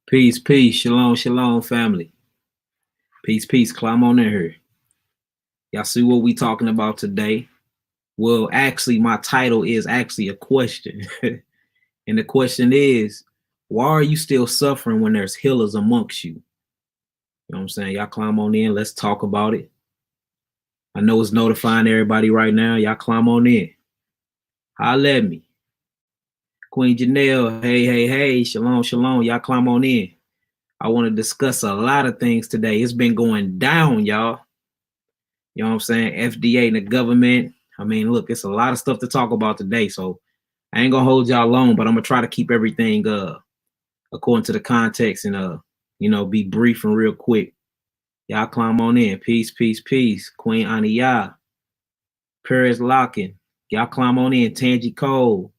Peace, peace, shalom, shalom, family. Peace, peace. Climb on in here. Y'all see what we talking about today? Well, actually, my title is actually a question. And the question is, why are you still suffering when there's healers amongst you? You know what I'm saying? Y'all climb on in. Let's talk about it. I know it's notifying everybody right now. Y'all climb on in. Holla at me. Queen Janelle, hey. Shalom, shalom. Y'all climb on in. I want to discuss a lot of things today. It's been going down, y'all. You know what I'm saying? FDA and the government. I mean, look, it's a lot of stuff to talk about today. So I ain't gonna hold y'all long, but I'm gonna try to keep everything according to the context and be brief and real quick. Y'all climb on in. Peace, peace, peace. Queen Aniyah. Paris Lockin. Y'all climb on in. Tangi Cole.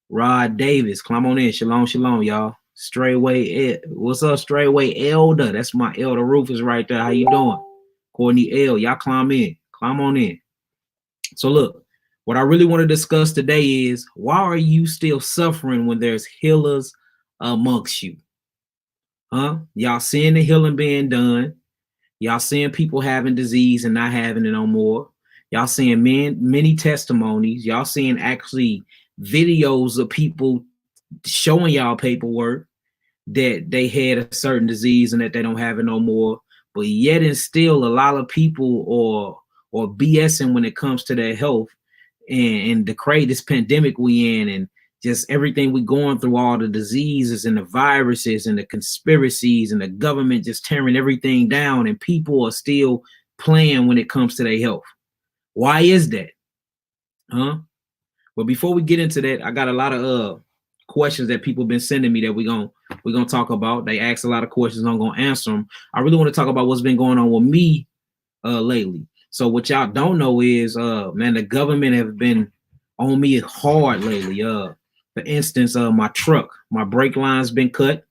Rod Davis. Climb on in. Shalom, shalom, y'all. Straightway. What's up, Straightway Elder? That's my Elder Rufus right there. How you doing? Courtney L. Y'all climb in. Climb on in. So look, what I really want to discuss today is, why are you still suffering when there's healers amongst you? Y'all seeing the healing being done. Y'all seeing people having disease and not having it no more. Y'all seeing many testimonies. Y'all seeing actually videos of people showing y'all paperwork that they had a certain disease and that they don't have it no more. But yet and still, a lot of people are BSing when it comes to their health and the this pandemic we in, and just everything we going through, all the diseases and the viruses and the conspiracies and the government just tearing everything down, and people are still playing when it comes to their health. Why is that? But before we get into that, I got a lot of questions that people been sending me that we're gonna talk about. They asked a lot of questions. I'm gonna answer them. I really want to talk about what's been going on with me lately. So what y'all don't know is, man, the government have been on me hard lately. For instance, my truck, my brake line's been cut.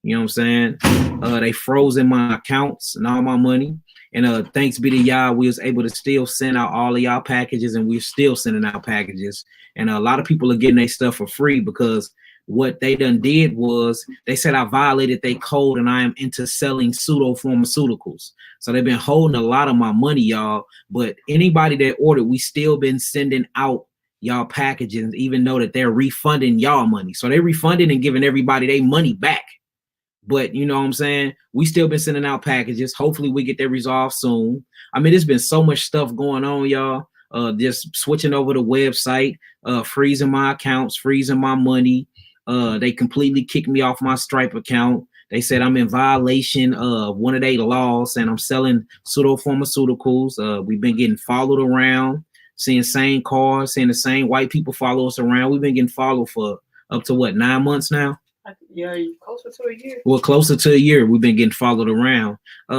You know what I'm saying? They frozen my accounts and all my money. And thanks be to y'all, we was able to still send out all of y'all packages, and we're still sending out packages. And a lot of people are getting their stuff for free, because what they done did was they said I violated their code and I am into selling pseudo pharmaceuticals. So they've been holding a lot of my money, y'all. But anybody that ordered, we still been sending out y'all packages, even though that they're refunding y'all money. So they're refunding and giving everybody their money back. But you know what I'm saying? We still been sending out packages. Hopefully we get that resolved soon. I mean, there's been so much stuff going on, y'all. Just switching over the website, freezing my accounts, freezing my money. They completely kicked me off my Stripe account. They said I'm in violation of one of their laws, and I'm selling pseudo pharmaceuticals. We've been getting followed around, seeing same cars, seeing the same white people follow us around. We've been getting followed for up to 9 months now. Yeah, closer to a year. Well, closer to a year, we've been getting followed around.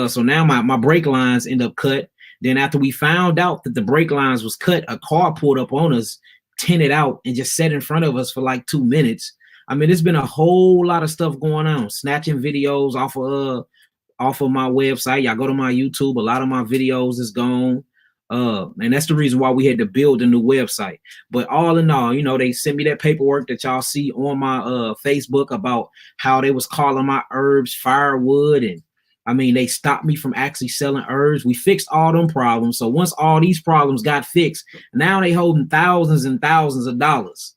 So now my brake lines end up cut. Then after we found out that the brake lines was cut, a car pulled up on us, tinted out, and just sat in front of us for like 2 minutes. I mean, there's been a whole lot of stuff going on. Snatching videos off of my website. Y'all go to my YouTube. A lot of my videos is gone. And that's the reason why we had to build a new website. But all in all, you know, they sent me that paperwork that y'all see on my Facebook about how they was calling my herbs firewood. And I mean, they stopped me from actually selling herbs. We fixed all them problems. So once all these problems got fixed, now they holding thousands and thousands of dollars,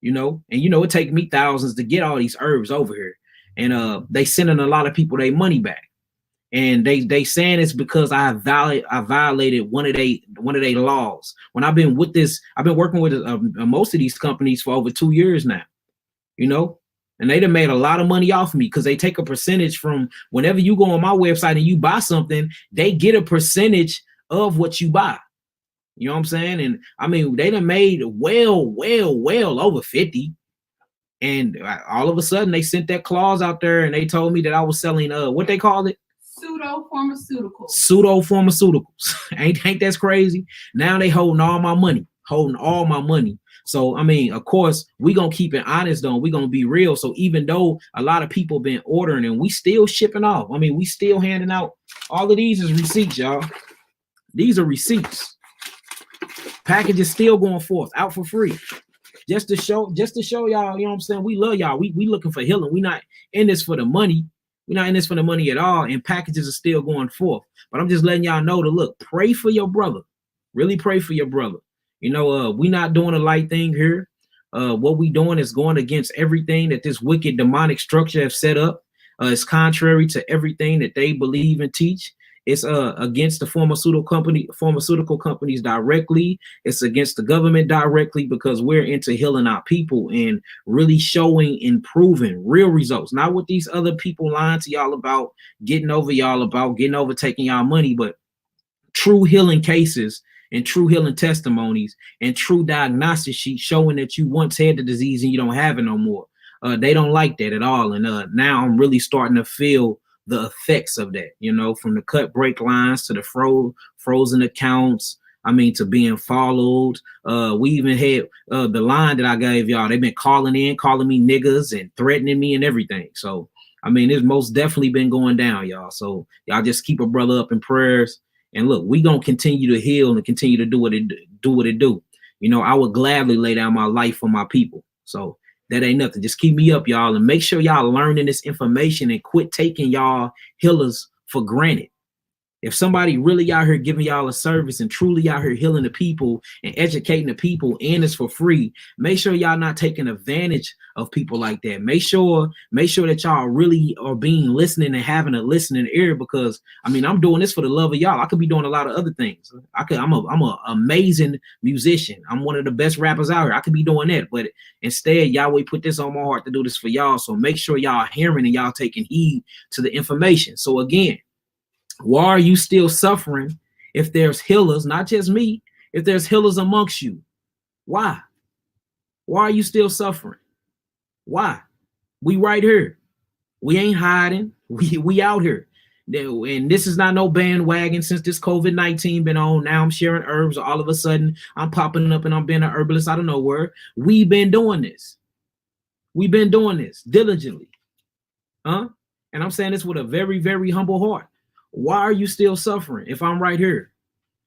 you know. And, you know, it take me thousands to get all these herbs over here. And they sending a lot of people their money back. And they saying it's because I violated one of their laws. When I've been working with most of these companies for over 2 years now, you know, and they done made a lot of money off of me, because they take a percentage from whenever you go on my website and you buy something, they get a percentage of what you buy. You know what I'm saying? And I mean, they done made well over 50. And all of a sudden they sent that clause out there and they told me that I was selling what they call it? Pseudo pharmaceuticals. Pseudo pharmaceuticals. ain't that's crazy? Now they holding all my money. So I mean, of course, we gonna keep it honest though. We gonna be real. So even though a lot of people been ordering and we still shipping off, I mean, we still handing out. All of these is receipts, y'all. These are receipts. Packages still going forth, out for free. just to show y'all, you know what I'm saying? We love y'all. We looking for healing. We not in this for the money. We're not in this for the money at all. And packages are still going forth. But I'm just letting y'all know to look, pray for your brother. Really pray for your brother. You know, we not doing a light thing here. What we doing is going against everything that this wicked demonic structure have set up. It's contrary to everything that they believe and teach. It's against the pharmaceutical companies directly. It's against the government directly, because we're into healing our people and really showing and proving real results. Not what these other people lying to y'all about, getting over taking y'all money, but true healing cases and true healing testimonies and true diagnostic sheets showing that you once had the disease and you don't have it no more. They don't like that at all. And now I'm really starting to feel the effects of that, you know, from the cut break lines to the frozen accounts. I mean, to being followed. We even had the line that I gave y'all. They've been calling me niggas and threatening me and everything. So, I mean, it's most definitely been going down, y'all. So y'all just keep a brother up in prayers. And look, we gonna continue to heal and continue to do what it do. You know, I would gladly lay down my life for my people. So that ain't nothing. Just keep me up, y'all, and make sure y'all learning this information and quit taking y'all healers for granted. If somebody really out here giving y'all a service and truly out here healing the people and educating the people, and it's for free, make sure y'all not taking advantage of people like that. Make sure that y'all really are being listening and having a listening ear, because I mean, I'm doing this for the love of y'all. I could be doing a lot of other things. I'm a amazing musician. I'm one of the best rappers out here. I could be doing that, but instead, Yahweh put this on my heart to do this for y'all. So make sure y'all hearing and y'all taking heed to the information. So again, why are you still suffering if there's healers, not just me, if there's healers amongst you? Why? Why are you still suffering? Why? We right here. We ain't hiding. We out here. And this is not no bandwagon. Since this COVID-19 been on, now I'm sharing herbs. All of a sudden, I'm popping up and I'm being an herbalist out of nowhere. We've been doing this. We've been doing this diligently. And I'm saying this with a very, very humble heart. Why are you still suffering if I'm right here?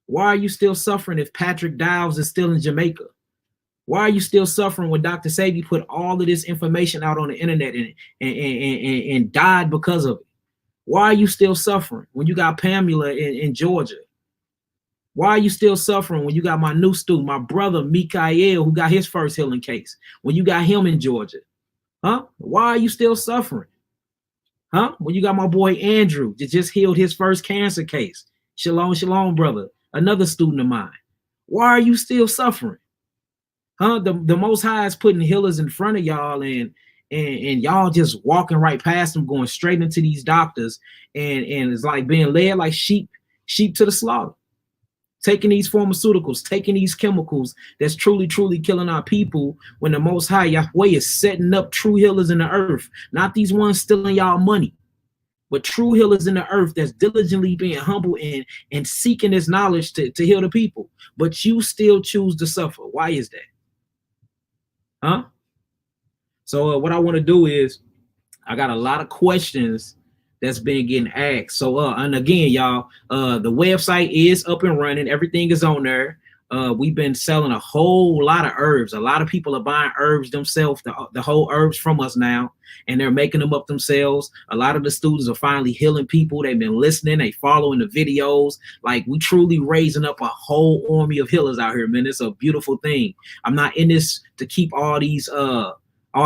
Why are you still suffering if Patrick Dives is still in Jamaica? Why are you still suffering when Dr. Sebi put all of this information out on the internet and died because of it? Why are you still suffering when you got Pamela in Georgia? Why are you still suffering when you got my new student, my brother Mikael, who got his first healing case, when you got him in Georgia? Why are you still suffering? When you got my boy Andrew that just healed his first cancer case. Shalom, brother. Another student of mine. Why are you still suffering? The Most High is putting healers in front of y'all, and y'all just walking right past them, going straight into these doctors, and it's like being led like sheep to the slaughter. Taking these pharmaceuticals, taking these chemicals that's truly, truly killing our people, when the Most High Yahweh is setting up true healers in the earth, not these ones stealing y'all money, but true healers in the earth that's diligently being humble and seeking this knowledge to heal the people. But you still choose to suffer. Why is that? So what I want to do is, I got a lot of questions that's been getting asked. So and again, y'all, the website is up and running. Everything is on there. We've been selling a whole lot of herbs. A lot of people are buying herbs themselves, the whole herbs from us now, and they're making them up themselves. A lot of the students are finally healing people. They've been listening, they following the videos. Like, we truly raising up a whole army of healers out here, man. It's a beautiful thing. I'm not in this to keep all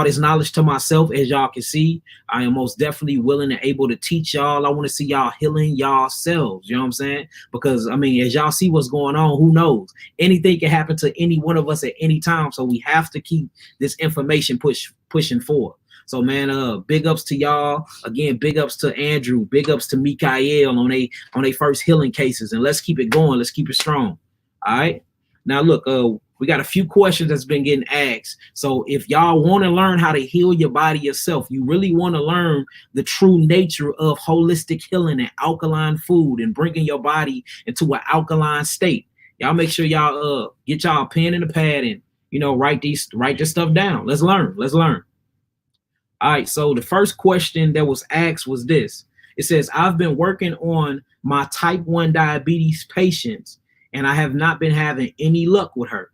this knowledge to myself. As y'all can see, I am most definitely willing and able to teach y'all. I want to see y'all healing yourselves. You know what I'm saying? Because I mean, as y'all see what's going on, who knows? Anything can happen to any one of us at any time. So we have to keep this information pushing forward. So man, big ups to y'all. Again, big ups to Andrew. Big ups to Mikael on they first healing cases. And let's keep it going. Let's keep it strong. All right. Now look, we got a few questions that's been getting asked. So if y'all want to learn how to heal your body yourself, you really want to learn the true nature of holistic healing and alkaline food and bringing your body into an alkaline state, y'all make sure y'all get y'all a pen and a pad and, you know, write this stuff down. Let's learn. All right. So the first question that was asked was this. It says, I've been working on my type 1 diabetes patients, and I have not been having any luck with her.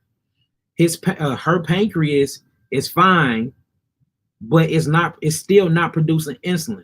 her pancreas is fine, but it's still not producing insulin.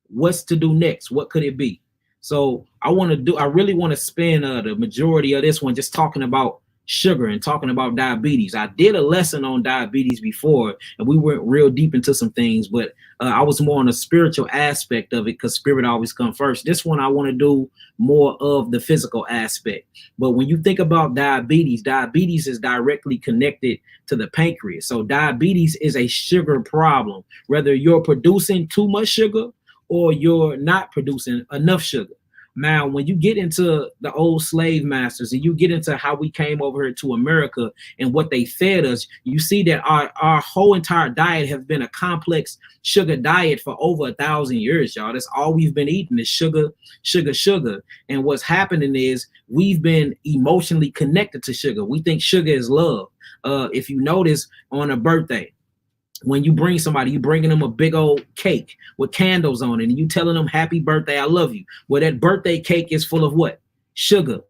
What's to do next? What could it be? So I really want to spend the majority of this one just talking about sugar and talking about diabetes. I did a lesson on diabetes before, and we went real deep into some things, but I was more on the spiritual aspect of it because spirit always comes first. This one, I want to do more of the physical aspect. But when you think about diabetes, diabetes is directly connected to the pancreas. So diabetes is a sugar problem, whether you're producing too much sugar or you're not producing enough sugar. Now, when you get into the old slave masters and you get into how we came over here to America and what they fed us, you see that our whole entire diet has been a complex sugar diet for over 1,000 years, y'all. That's all we've been eating is sugar, sugar, sugar. And what's happening is we've been emotionally connected to sugar. We think sugar is love. If you notice on a birthday, when you bring somebody, you bringing them a big old cake with candles on it, and you telling them happy birthday, I love you. Well, that birthday cake is full of what? Sugar.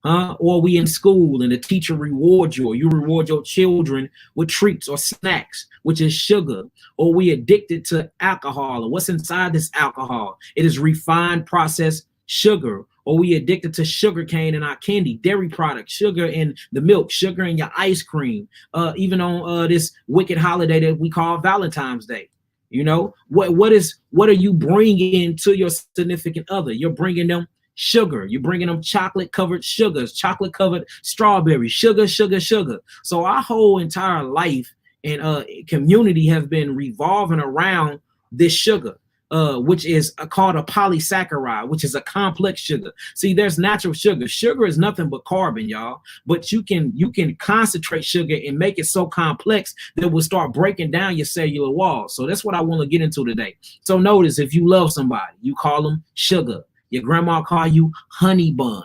Or we in school and the teacher rewards you, or you reward your children with treats or snacks, which is sugar. Or we addicted to alcohol, or what's inside this alcohol? It is refined processed sugar. Or we addicted to sugar cane in our candy, dairy products, sugar in the milk, sugar in your ice cream, even on this wicked holiday that we call Valentine's Day. You know, what are you bringing to your significant other? You're bringing them sugar. You're bringing them chocolate covered sugars, chocolate covered strawberries, sugar, sugar, sugar. So our whole entire life and community have been revolving around this sugar. Which is called a polysaccharide, which is a complex sugar. See, there's natural sugar. Sugar is nothing but carbon, y'all. But you can concentrate sugar and make it so complex that it will start breaking down your cellular walls. So that's what I want to get into today. So notice, if you love somebody, you call them sugar. Your grandma call you honey bun.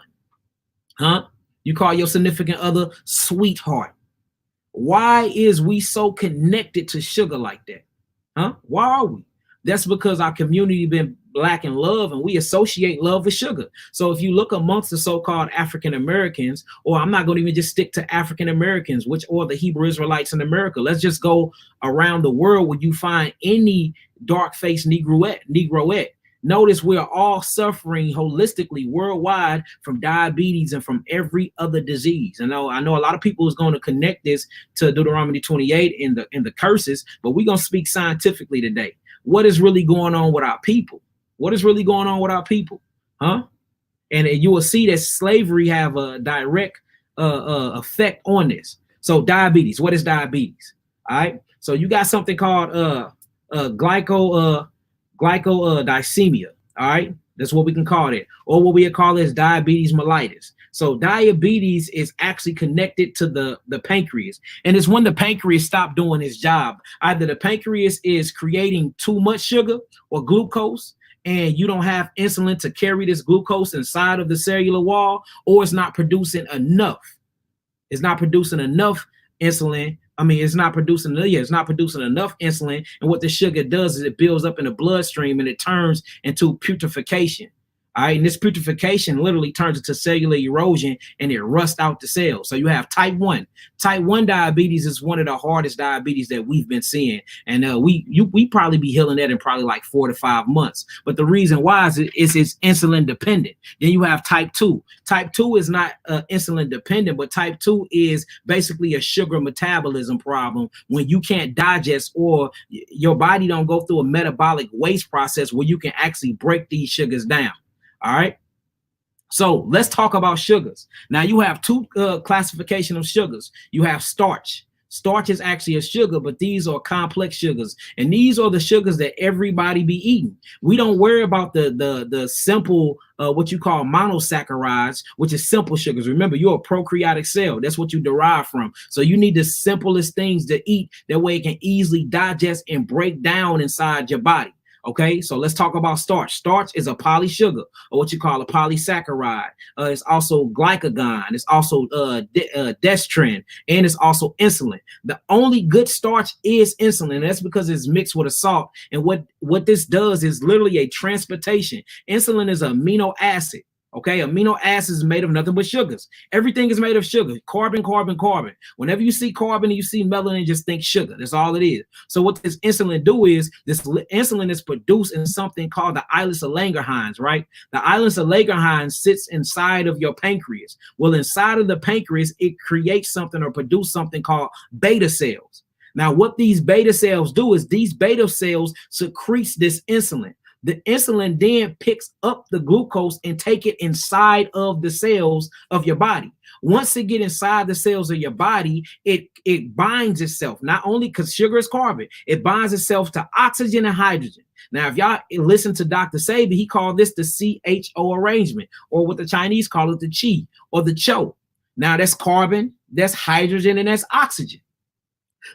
You call your significant other sweetheart. Why is we so connected to sugar like that? Why are we? That's because our community been lacking love, and we associate love with sugar. So if you look amongst the so-called African Americans, or I'm not going to even just stick to African Americans, or the Hebrew Israelites in America. Let's just go around the world where you find any dark-faced Negroette. Notice we are all suffering holistically worldwide from diabetes and from every other disease. I know a lot of people is going to connect this to Deuteronomy 28 in the curses, but we're going to speak scientifically today. What is really going on with our people? What is really going on with our people? And you will see that slavery have a direct effect on this. So diabetes, what is diabetes? All right. So you got something called glycodysemia. All right. That's what we can call it. Or what we call is diabetes mellitus. So diabetes is actually connected to the pancreas. And it's when the pancreas stopped doing its job. Either the pancreas is creating too much sugar or glucose, and you don't have insulin to carry this glucose inside of the cellular wall, or it's not producing enough. It's not producing enough insulin. It's not producing enough insulin. And what the sugar does is it builds up in the bloodstream and it turns into putrefaction. All right, and this putrefaction literally turns into cellular erosion and it rusts out the cells. So you have type 1. Type 1 diabetes is one of the hardest diabetes that we've been seeing. And we probably be healing that in probably like 4 to 5 months. But the reason why is it's insulin dependent. Then you have type 2. Type 2 is not insulin dependent, but type 2 is basically a sugar metabolism problem when you can't digest, or your body don't go through a metabolic waste process where you can actually break these sugars down. All right. So let's talk about sugars. Now you have two classification of sugars. You have starch. Starch is actually a sugar, but these are complex sugars. And these are the sugars that everybody be eating. We don't worry about the simple, what you call monosaccharides, which is simple sugars. Remember, you're a prokaryotic cell. That's what you derive from. So you need the simplest things to eat. That way it can easily digest and break down inside your body. Okay, so let's talk about starch. Starch is a polysugar, or what you call a polysaccharide. It's also glycagon. It's also dextrin, and it's also insulin. The only good starch is insulin. And that's because it's mixed with a salt. And what this does is literally a transportation. Insulin is an amino acid. Okay, amino acids is made of nothing but sugars. Everything is made of sugar. Carbon, carbon, carbon. Whenever you see carbon and you see melanin, just think sugar. That's all it is. So what this insulin do is this insulin is produced in something called the islets of Langerhans, right? The islets of Langerhans sits inside of your pancreas. Well, inside of the pancreas, it creates something or produce something called beta cells. Now, what these beta cells do is these beta cells secretes this insulin. The insulin then picks up the glucose and take it inside of the cells of your body. Once it get inside the cells of your body, it binds itself, not only because sugar is carbon, it binds itself to oxygen and hydrogen. Now, if y'all listen to Dr. Sebi, he called this the CHO arrangement, or what the Chinese call it, the Qi or the Cho. Now, that's carbon, that's hydrogen, and that's oxygen.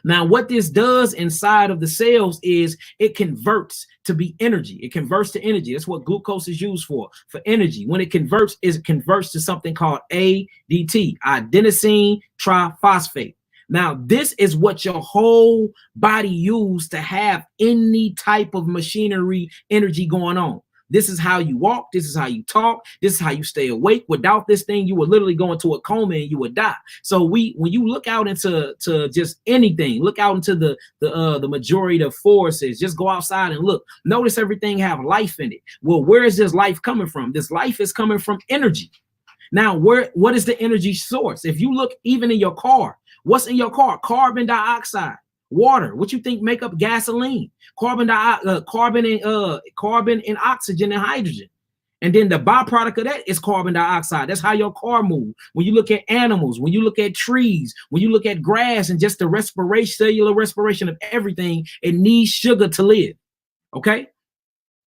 Now, what this does inside of the cells is it converts to be energy. It converts to energy. That's what glucose is used for energy. When it converts to something called ADT, adenosine triphosphate. Now, this is what your whole body uses to have any type of machinery energy going on. This is how you walk. This is how you talk. This is how you stay awake. Without this thing, you would literally go into a coma and you would die. So when you look out into just anything, look out into the majority of forces, just go outside and look. Notice everything have life in it. Well, where is this life coming from? This life is coming from energy. Now, what is the energy source? If you look even in your car, what's in your car? Carbon dioxide. Water, what you think make up gasoline? Carbon and oxygen and hydrogen. And then the byproduct of that is carbon dioxide. That's how your car moves. When you look at animals, when you look at trees, when you look at grass and just the cellular respiration of everything, it needs sugar to live. Okay?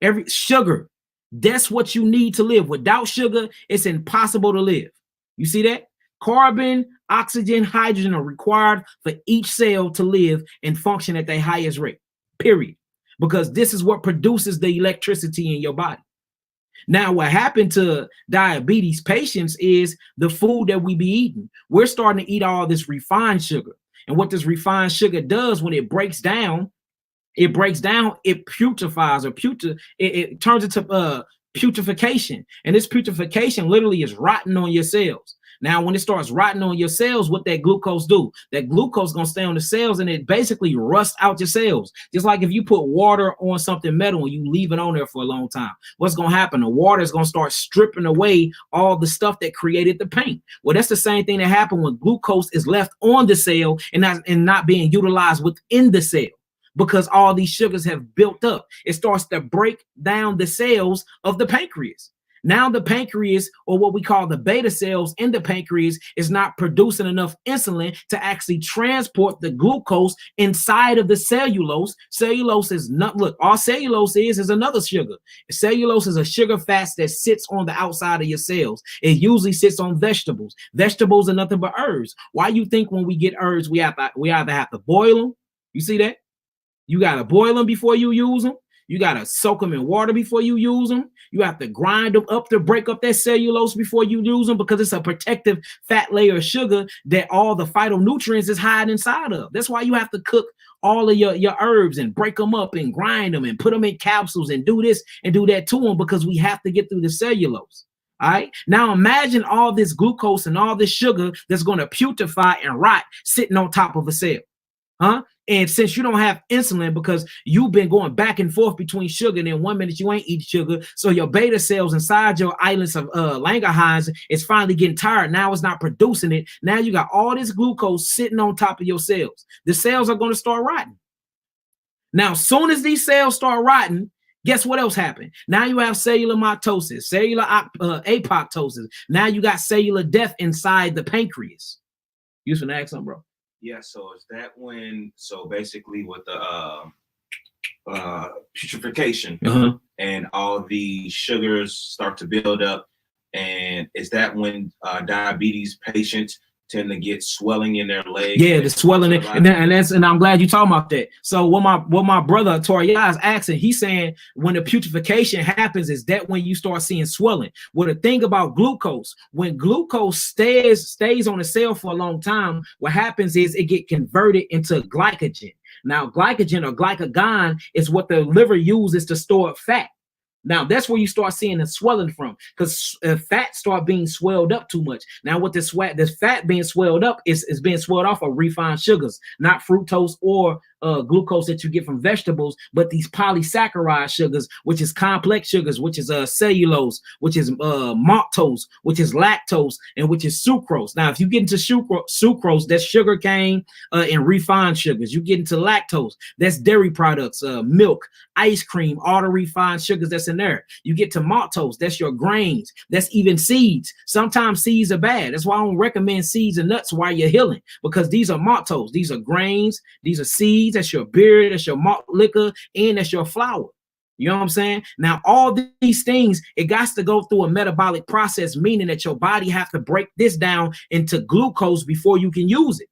Every sugar, that's what you need to live. Without sugar, it's impossible to live. You see that? Carbon, oxygen, hydrogen are required for each cell to live and function at their highest rate, period. Because this is what produces the electricity in your body. Now, what happened to diabetes patients is the food that we be eating. We're starting to eat all this refined sugar. And what this refined sugar does when it breaks down, it putrefies or it turns into putrefaction. And this putrefaction literally is rotting on your cells. Now, when it starts rotting on your cells, what that glucose do? That glucose gonna stay on the cells and it basically rusts out your cells. Just like if you put water on something metal and you leave it on there for a long time, what's gonna happen? The water is gonna start stripping away all the stuff that created the paint. Well, that's the same thing that happened when glucose is left on the cell and not being utilized within the cell. Because all these sugars have built up, it starts to break down the cells of the pancreas. Now the pancreas, or what we call the beta cells in the pancreas, is not producing enough insulin to actually transport the glucose inside of the cellulose. Cellulose is not, look, all cellulose is another sugar. Cellulose is a sugar fast that sits on the outside of your cells. It usually sits on vegetables. Vegetables are nothing but herbs. Why you think when we get herbs, we either have to boil them? You see that? You got to boil them before you use them. You got to soak them in water before you use them. You have to grind them up to break up that cellulose before you use them, because it's a protective fat layer of sugar that all the phytonutrients is hiding inside of. That's why you have to cook all of your herbs and break them up and grind them and put them in capsules and do this and do that to them, because we have to get through the cellulose. All right. Now imagine all this glucose and all this sugar that's going to putrefy and rot sitting on top of a cell. Huh? And since you don't have insulin, because you've been going back and forth between sugar, and then 1 minute you ain't eat sugar, so your beta cells inside your islets of Langerhans is finally getting tired. Now it's not producing it. Now you got all this glucose sitting on top of your cells. The cells are going to start rotting. Now, as soon as these cells start rotting, guess what else happened? Now you have cellular mitosis, cellular apoptosis. Now you got cellular death inside the pancreas. You was gonna ask something, bro? Yeah, so is that when, so basically with the putrefaction and all the sugars start to build up, and is that when diabetes patients tend to get swelling in their legs? Yeah, the swelling, and I'm glad you talking about that. So what my brother Toriah is asking, he's saying when the putrefaction happens, is that when you start seeing swelling? Well, the thing about glucose, when glucose stays on the cell for a long time, what happens is it get converted into glycogen. Now, glycogen or glycagon is what the liver uses to store fat. Now that's where you start seeing the swelling from, because fat start being swelled up too much. Now with this fat being swelled up is being swelled off of refined sugars, not fructose or glucose that you get from vegetables, but these polysaccharide sugars, which is complex sugars, which is cellulose, which is maltose, which is lactose, and which is sucrose. Now, if you get into sucrose, that's sugar cane and refined sugars. You get into lactose, that's dairy products, milk, ice cream, all the refined sugars that's in there. You get to maltose, that's your grains, that's even seeds. Sometimes seeds are bad. That's why I don't recommend seeds and nuts while you're healing, because these are maltose, these are grains, these are seeds, that's your beer, that's your malt liquor, and that's your flour. You know what I'm saying? Now, all these things, it got to go through a metabolic process, meaning that your body have to break this down into glucose before you can use it.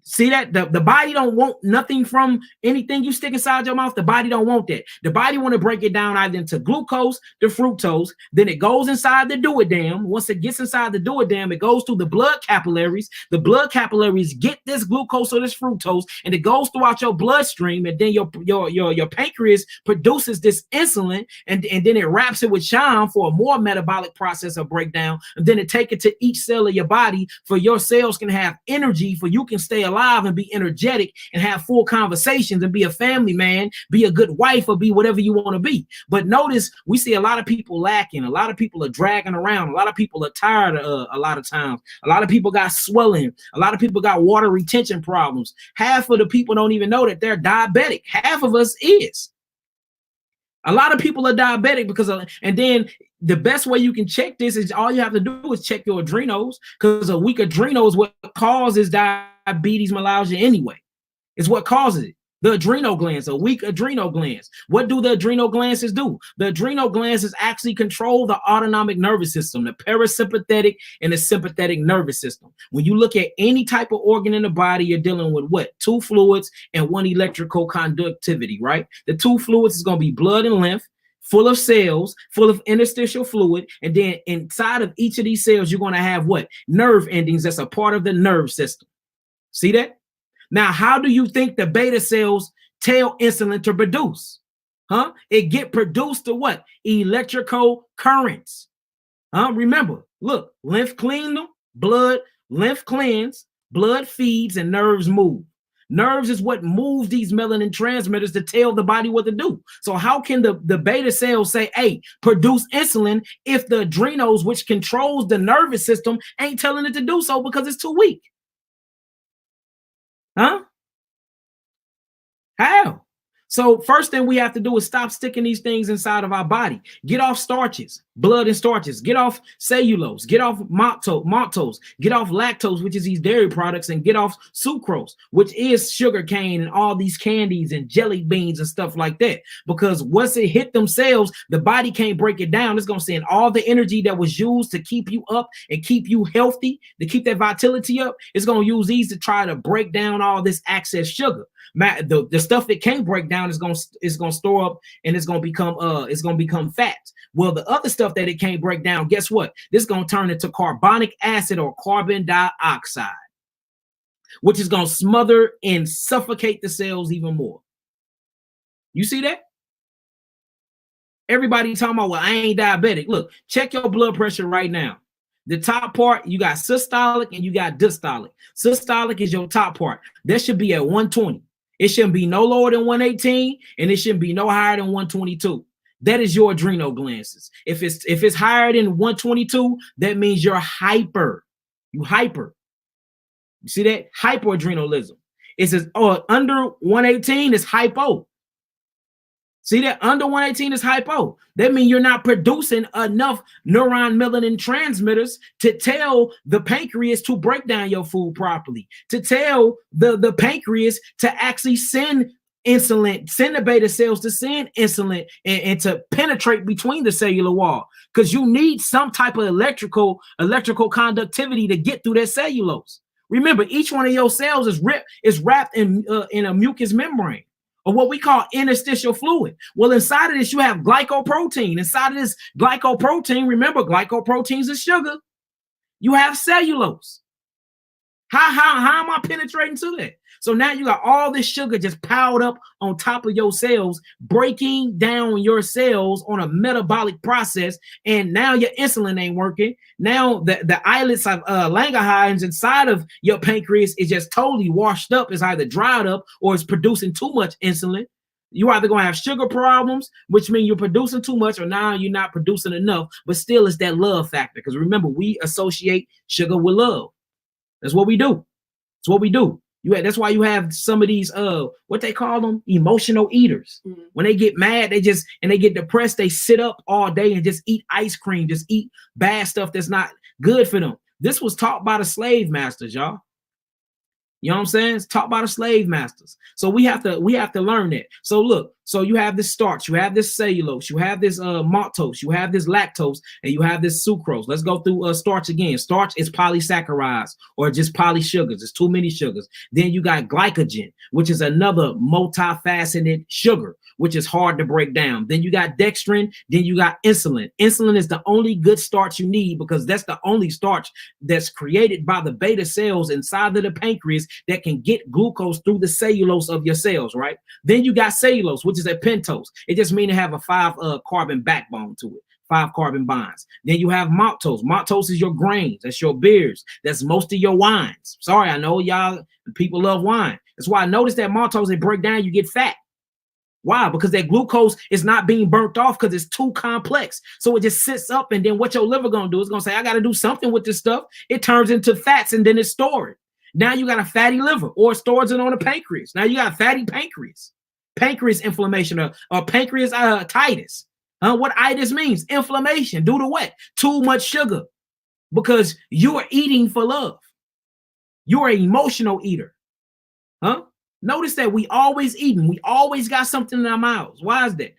See that? The body don't want nothing from anything you stick inside your mouth. The body don't want that. The body want to break it down either into glucose, the fructose, then it goes inside the duodenum. Once it gets inside the duodenum, it goes through the blood capillaries. The blood capillaries get this glucose or this fructose, and it goes throughout your bloodstream, and then your pancreas produces this insulin, and then it wraps it with chyme for a more metabolic process of breakdown, and then it take it to each cell of your body for your cells can have energy, for you can stay alive and be energetic and have full conversations and be a family man, be a good wife, or be whatever you want to be. But notice we see a lot of people lacking. A lot of people are dragging around. A lot of people are tired a lot of times. A lot of people got swelling. A lot of people got water retention problems. Half of the people don't even know that they're diabetic. Half of us is. A lot of people are diabetic because of, and then the best way you can check this is all you have to do is check your adrenals, because a weak adrenal is what causes diabetes mellitus anyway. It's what causes it. The adrenal glands, a weak adrenal glands. What do the adrenal glands do? The adrenal glands actually control the autonomic nervous system, the parasympathetic and the sympathetic nervous system. When you look at any type of organ in the body, you're dealing with what? Two fluids and one electrical conductivity, right? The two fluids is going to be blood and lymph, full of cells, full of interstitial fluid. And then inside of each of these cells, you're going to have what? Nerve endings. That's a part of the nerve system. See that? Now, how do you think the beta cells tell insulin to produce? Huh? It get produced to what? Electrical currents. Remember, look, lymph clean them, blood, lymph cleanse, blood feeds, and nerves move. Nerves is what moves these melanin transmitters to tell the body what to do. So how can the beta cells say, hey, produce insulin, if the adrenals, which controls the nervous system, ain't telling it to do so because it's too weak? Huh? How? So first thing we have to do is stop sticking these things inside of our body. Get off starches, blood and starches. Get off cellulose. Get off maltose. Get off lactose, which is these dairy products, and get off sucrose, which is sugar cane and all these candies and jelly beans and stuff like that. Because once it hit them cells, the body can't break it down. It's going to send all the energy that was used to keep you up and keep you healthy, to keep that vitality up. It's going to use these to try to break down all this excess sugar. The stuff it can't break down is going to store up, and it's going to become fat. Well, the other stuff that it can't break down, guess what? This is going to turn into carbonic acid or carbon dioxide, which is going to smother and suffocate the cells even more. You see that? Everybody talking about, well, I ain't diabetic. Look, check your blood pressure right now. The top part, you got systolic and you got diastolic. Systolic is your top part. That should be at 120. It shouldn't be no lower than 118, and it shouldn't be no higher than 122. That is your adrenal glands. If it's higher than 122, that means you're hyper. You hyper. You see that? Hypoadrenalism. It says, oh, under 118 is hypo. See that? Under 118 is hypo. That means you're not producing enough neuron melanin transmitters to tell the pancreas to break down your food properly, to tell the pancreas to actually send insulin, send the beta cells to send insulin and to penetrate between the cellular wall, because you need some type of electrical conductivity to get through that cellulose. Remember, each one of your cells is wrapped in a mucous membrane, or what we call interstitial fluid. Well, inside of this, you have glycoprotein. Inside of this glycoprotein, remember, glycoproteins is sugar. You have cellulose. How am I penetrating to that? So now you got all this sugar just piled up on top of your cells, breaking down your cells on a metabolic process. And now your insulin ain't working. Now the islets of Langerhans inside of your pancreas is just totally washed up. It's either dried up or it's producing too much insulin. You're either going to have sugar problems, which means you're producing too much, or now you're not producing enough. But still, it's that love factor. Because remember, we associate sugar with love. That's what we do. That's what we do. That's why you have some of these what they call them, emotional eaters. Mm-hmm. When they get mad, they get depressed, they sit up all day and just eat ice cream, just eat bad stuff that's not good for them. This was taught by the slave masters, y'all. You know what I'm saying? It's taught by the slave masters. So we have to learn that. So look, so you have this starch, you have this cellulose, you have this maltose, you have this lactose, and you have this sucrose. Let's go through starch again. Starch is polysaccharides or just polysugars. It's too many sugars. Then you got glycogen, which is another multifaceted sugar, which is hard to break down. Then you got dextrin. Then you got insulin. Insulin is the only good starch you need because that's the only starch that's created by the beta cells inside of the pancreas that can get glucose through the cellulose of your cells, right? Then you got cellulose, which is a pentose. It just means to have a 5 carbon backbone to it. 5 carbon bonds. Then you have maltose. Maltose is your grains. That's your beers. That's most of your wines. Sorry, I know y'all people love wine. That's why I noticed that maltose, they break down, you get fat. Why? Because that glucose is not being burnt off because it's too complex. So it just sits up, and then what your liver gonna do is gonna say, I gotta do something with this stuff. It turns into fats and then it's stored. Now you got a fatty liver, or it stores it on the pancreas. Now you got fatty pancreas. Pancreas inflammation or pancreatitis. What itis means? Inflammation due to what? Too much sugar. Because you are eating for love. You're an emotional eater. Notice that we always eating. We always got something in our mouths. Why is that?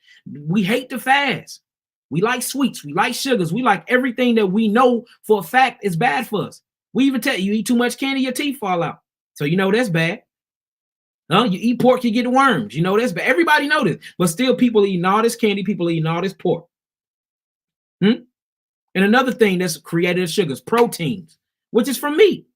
We hate to fast. We like sweets. We like sugars. We like everything that we know for a fact is bad for us. We even tell you eat too much candy, your teeth fall out. So you know that's bad. You eat pork, you get worms. You know that's bad. Everybody know this. But still people eating all this candy, people eating all this pork. And another thing that's created as sugars, proteins, which is from meat.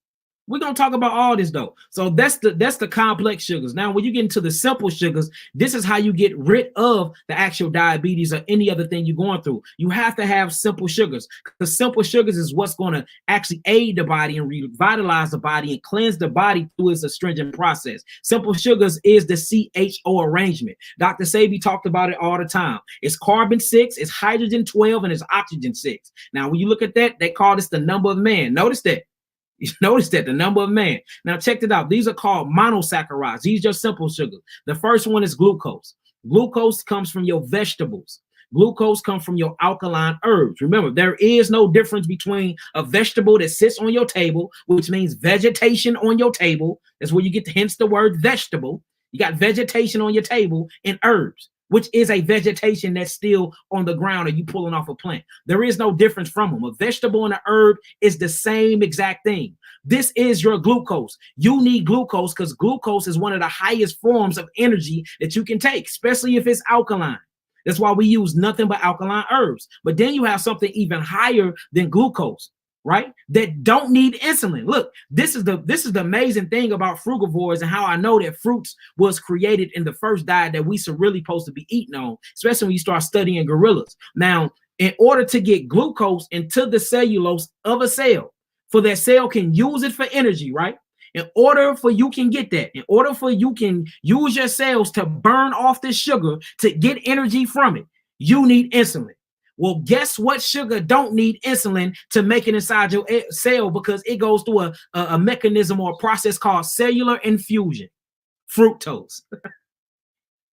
We're going to talk about all this though. So that's the complex sugars. Now, when you get into the simple sugars, this is how you get rid of the actual diabetes or any other thing you're going through. You have to have simple sugars because simple sugars is what's going to actually aid the body and revitalize the body and cleanse the body through its astringent process. Simple sugars is the CHO arrangement. Dr. Sebi talked about it all the time. It's carbon 6, it's hydrogen 12, and it's oxygen 6. Now, when you look at that, they call this the number of man. Notice that. Notice that the number of man. Now check it out. These are called monosaccharides. These are simple sugars. The first one is glucose. Glucose comes from your vegetables. Glucose comes from your alkaline herbs. Remember, there is no difference between a vegetable that sits on your table, which means vegetation on your table. That's where you get hence the word vegetable. You got vegetation on your table, and herbs, which is a vegetation that's still on the ground or you pulling off a plant. There is no difference from them. A vegetable and an herb is the same exact thing. This is your glucose. You need glucose because glucose is one of the highest forms of energy that you can take, especially if it's alkaline. That's why we use nothing but alkaline herbs. But then you have something even higher than glucose, right? That don't need insulin. Look, this is the amazing thing about frugivores and how I know that fruits was created in the first diet that we really supposed to be eating on, especially when you start studying gorillas. Now, in order to get glucose into the cellulose of a cell, for that cell can use it for energy, right? In order for you can get that, in order for you can use your cells to burn off this sugar to get energy from it, you need insulin. Well, guess what sugar don't need insulin to make it inside your cell because it goes through a mechanism or a process called cellular infusion, fructose.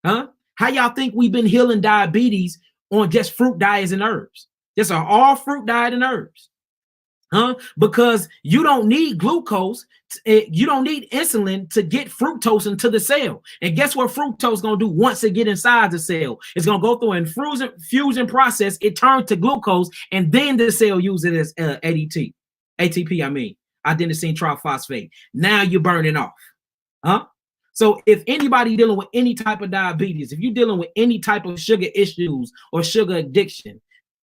How y'all think we've been healing diabetes on just fruit diets and herbs? Just an all fruit diet and herbs. Because you don't need glucose, you don't need insulin to get fructose into the cell. And guess what fructose is going to do once it get inside the cell? It's going to go through an infusion process. It turns to glucose, and then the cell uses it as ATP, adenosine triphosphate. Now you're burning off. So if anybody dealing with any type of diabetes, if you're dealing with any type of sugar issues or sugar addiction,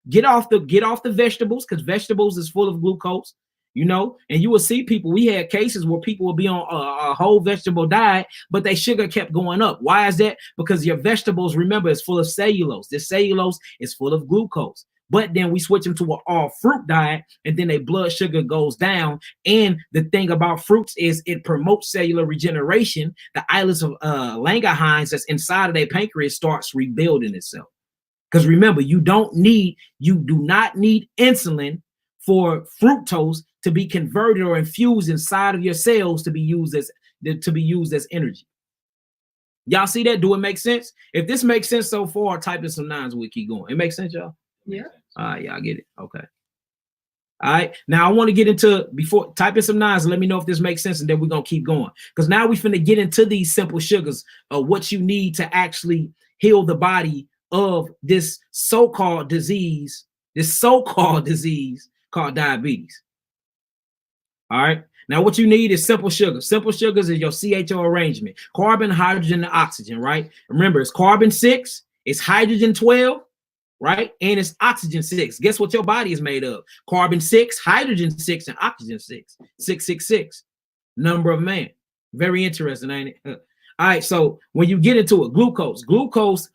get off the vegetables because vegetables is full of glucose. you know, and you will see people. We had cases where people will be on a whole vegetable diet, but their sugar kept going up. Why is that? Because your vegetables, remember, is full of cellulose. This cellulose is full of glucose. But then we switch them to an all fruit diet, and then their blood sugar goes down. And the thing about fruits is it promotes cellular regeneration. The islets of Langerhans that's inside of their pancreas starts rebuilding itself. Because remember, you do not need insulin for fructose to be converted or infused inside of your cells to be used as energy. Y'all see that? Do it make sense? If this makes sense so far, type in some nines. We'll keep going. It makes sense, y'all? Yeah. All right, y'all get it. Okay. All right. Now I want to get into, before, type in some nines and let me know if this makes sense, and then we're gonna keep going. Because now we finna get into these simple sugars of what you need to actually heal the body of this so-called disease called diabetes. All right. Now, what you need is simple sugars. Simple sugars is your CHO arrangement: carbon, hydrogen, and oxygen, right? Remember, it's carbon 6, it's hydrogen 12, right? And it's oxygen 6. Guess what your body is made of? Carbon 6, hydrogen 6, and oxygen 6. 666. Number of man. Very interesting, ain't it? All right, so when you get into it, glucose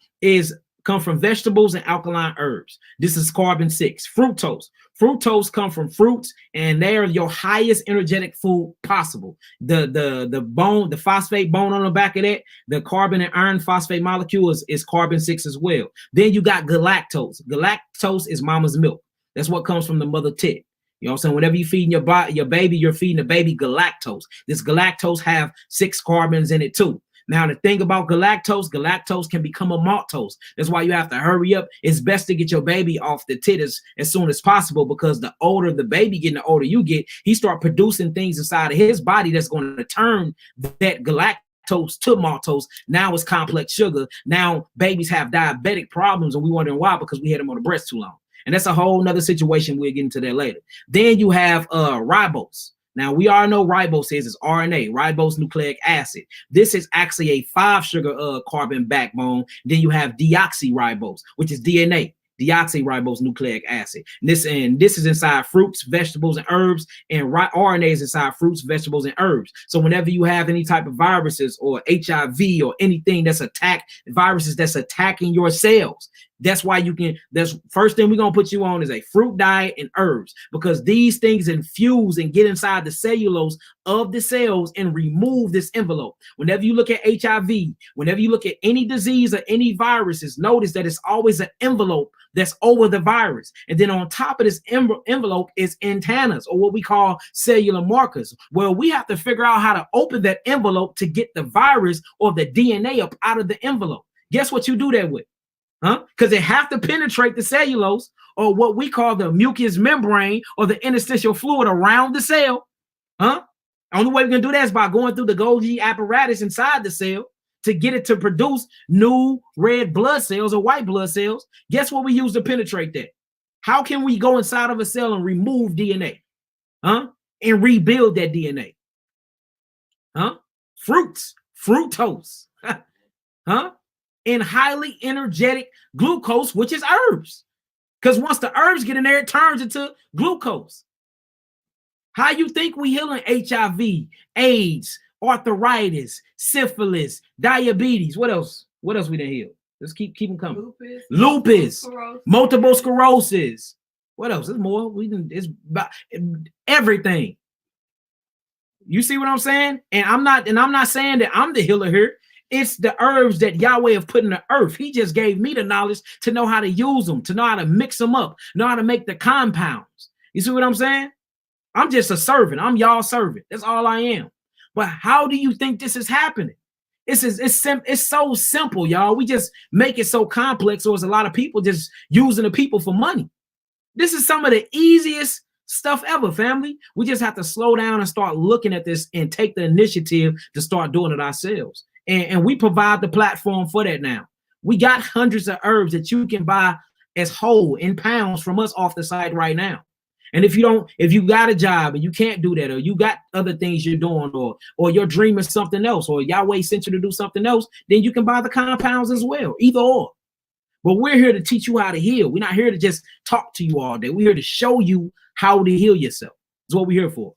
come from vegetables and alkaline herbs. This is carbon 6. Fructose come from fruits, and they are your highest energetic food possible. The phosphate bone on the back of that, the carbon and iron phosphate molecule is carbon 6 as well. Then you got galactose. Galactose is mama's milk. That's what comes from the mother tit. You know what I'm saying? Whenever you're feeding your baby, you're feeding the baby galactose. This galactose have 6 carbons in it too. Now, the thing about galactose can become a maltose. That's why you have to hurry up. It's best to get your baby off the tit as soon as possible, because the older the baby get, the older you get, he start producing things inside of his body that's going to turn that galactose to maltose. Now it's complex sugar. Now babies have diabetic problems, and we wondering why, because we had them on the breast too long. And that's a whole nother situation. We'll get into that later. Then you have ribose. Now, we all know ribose is RNA, ribose nucleic acid. This is actually a 5-sugar carbon backbone. Then you have deoxyribose, which is DNA, deoxyribose nucleic acid. This is inside fruits, vegetables, and herbs, and RNA is inside fruits, vegetables, and herbs. So whenever you have any type of viruses or HIV or anything that's attacking your cells, that's why that's first thing we're going to put you on is a fruit diet and herbs, because these things infuse and get inside the cellulose of the cells and remove this envelope. Whenever you look at HIV, whenever you look at any disease or any viruses, notice that it's always an envelope that's over the virus. And then on top of this envelope is antennas, or what we call cellular markers, where we have to figure out how to open that envelope to get the virus or the DNA up out of the envelope. Guess what you do that with? Because they have to penetrate the cellulose, or what we call the mucous membrane, or the interstitial fluid around the cell. Only way we can do that is by going through the Golgi apparatus inside the cell to get it to produce new red blood cells or white blood cells. Guess what we use to penetrate that? How can we go inside of a cell and remove DNA? And rebuild that DNA? Fruits, fructose. And highly energetic glucose, which is herbs. Because once the herbs get in there, it turns into glucose. How you think we healing HIV, AIDS, arthritis, syphilis, diabetes? What else? What else we didn't heal? Let's keep them coming. Lupus, multiple sclerosis. What else? There's more. It's about everything. You see what I'm saying? And I'm not saying that I'm the healer here. It's the herbs that Yahweh have put in the earth. He just gave me the knowledge to know how to use them, to know how to mix them up, know how to make the compounds. You see what I'm saying? I'm just a servant. I'm y'all's servant. That's all I am. But how do you think this is happening? It's so simple, y'all. We just make it so complex, or it's a lot of people just using the people for money. This is some of the easiest stuff ever, family. We just have to slow down and start looking at this and take the initiative to start doing it ourselves. And we provide the platform for that now. We got hundreds of herbs that you can buy as whole in pounds from us off the site right now. And if you got a job and you can't do that, or you got other things you're doing, or your dream is something else, or Yahweh sent you to do something else, then you can buy the compounds as well, either or. But we're here to teach you how to heal. We're not here to just talk to you all day. We're here to show you how to heal yourself. Is what we're here for.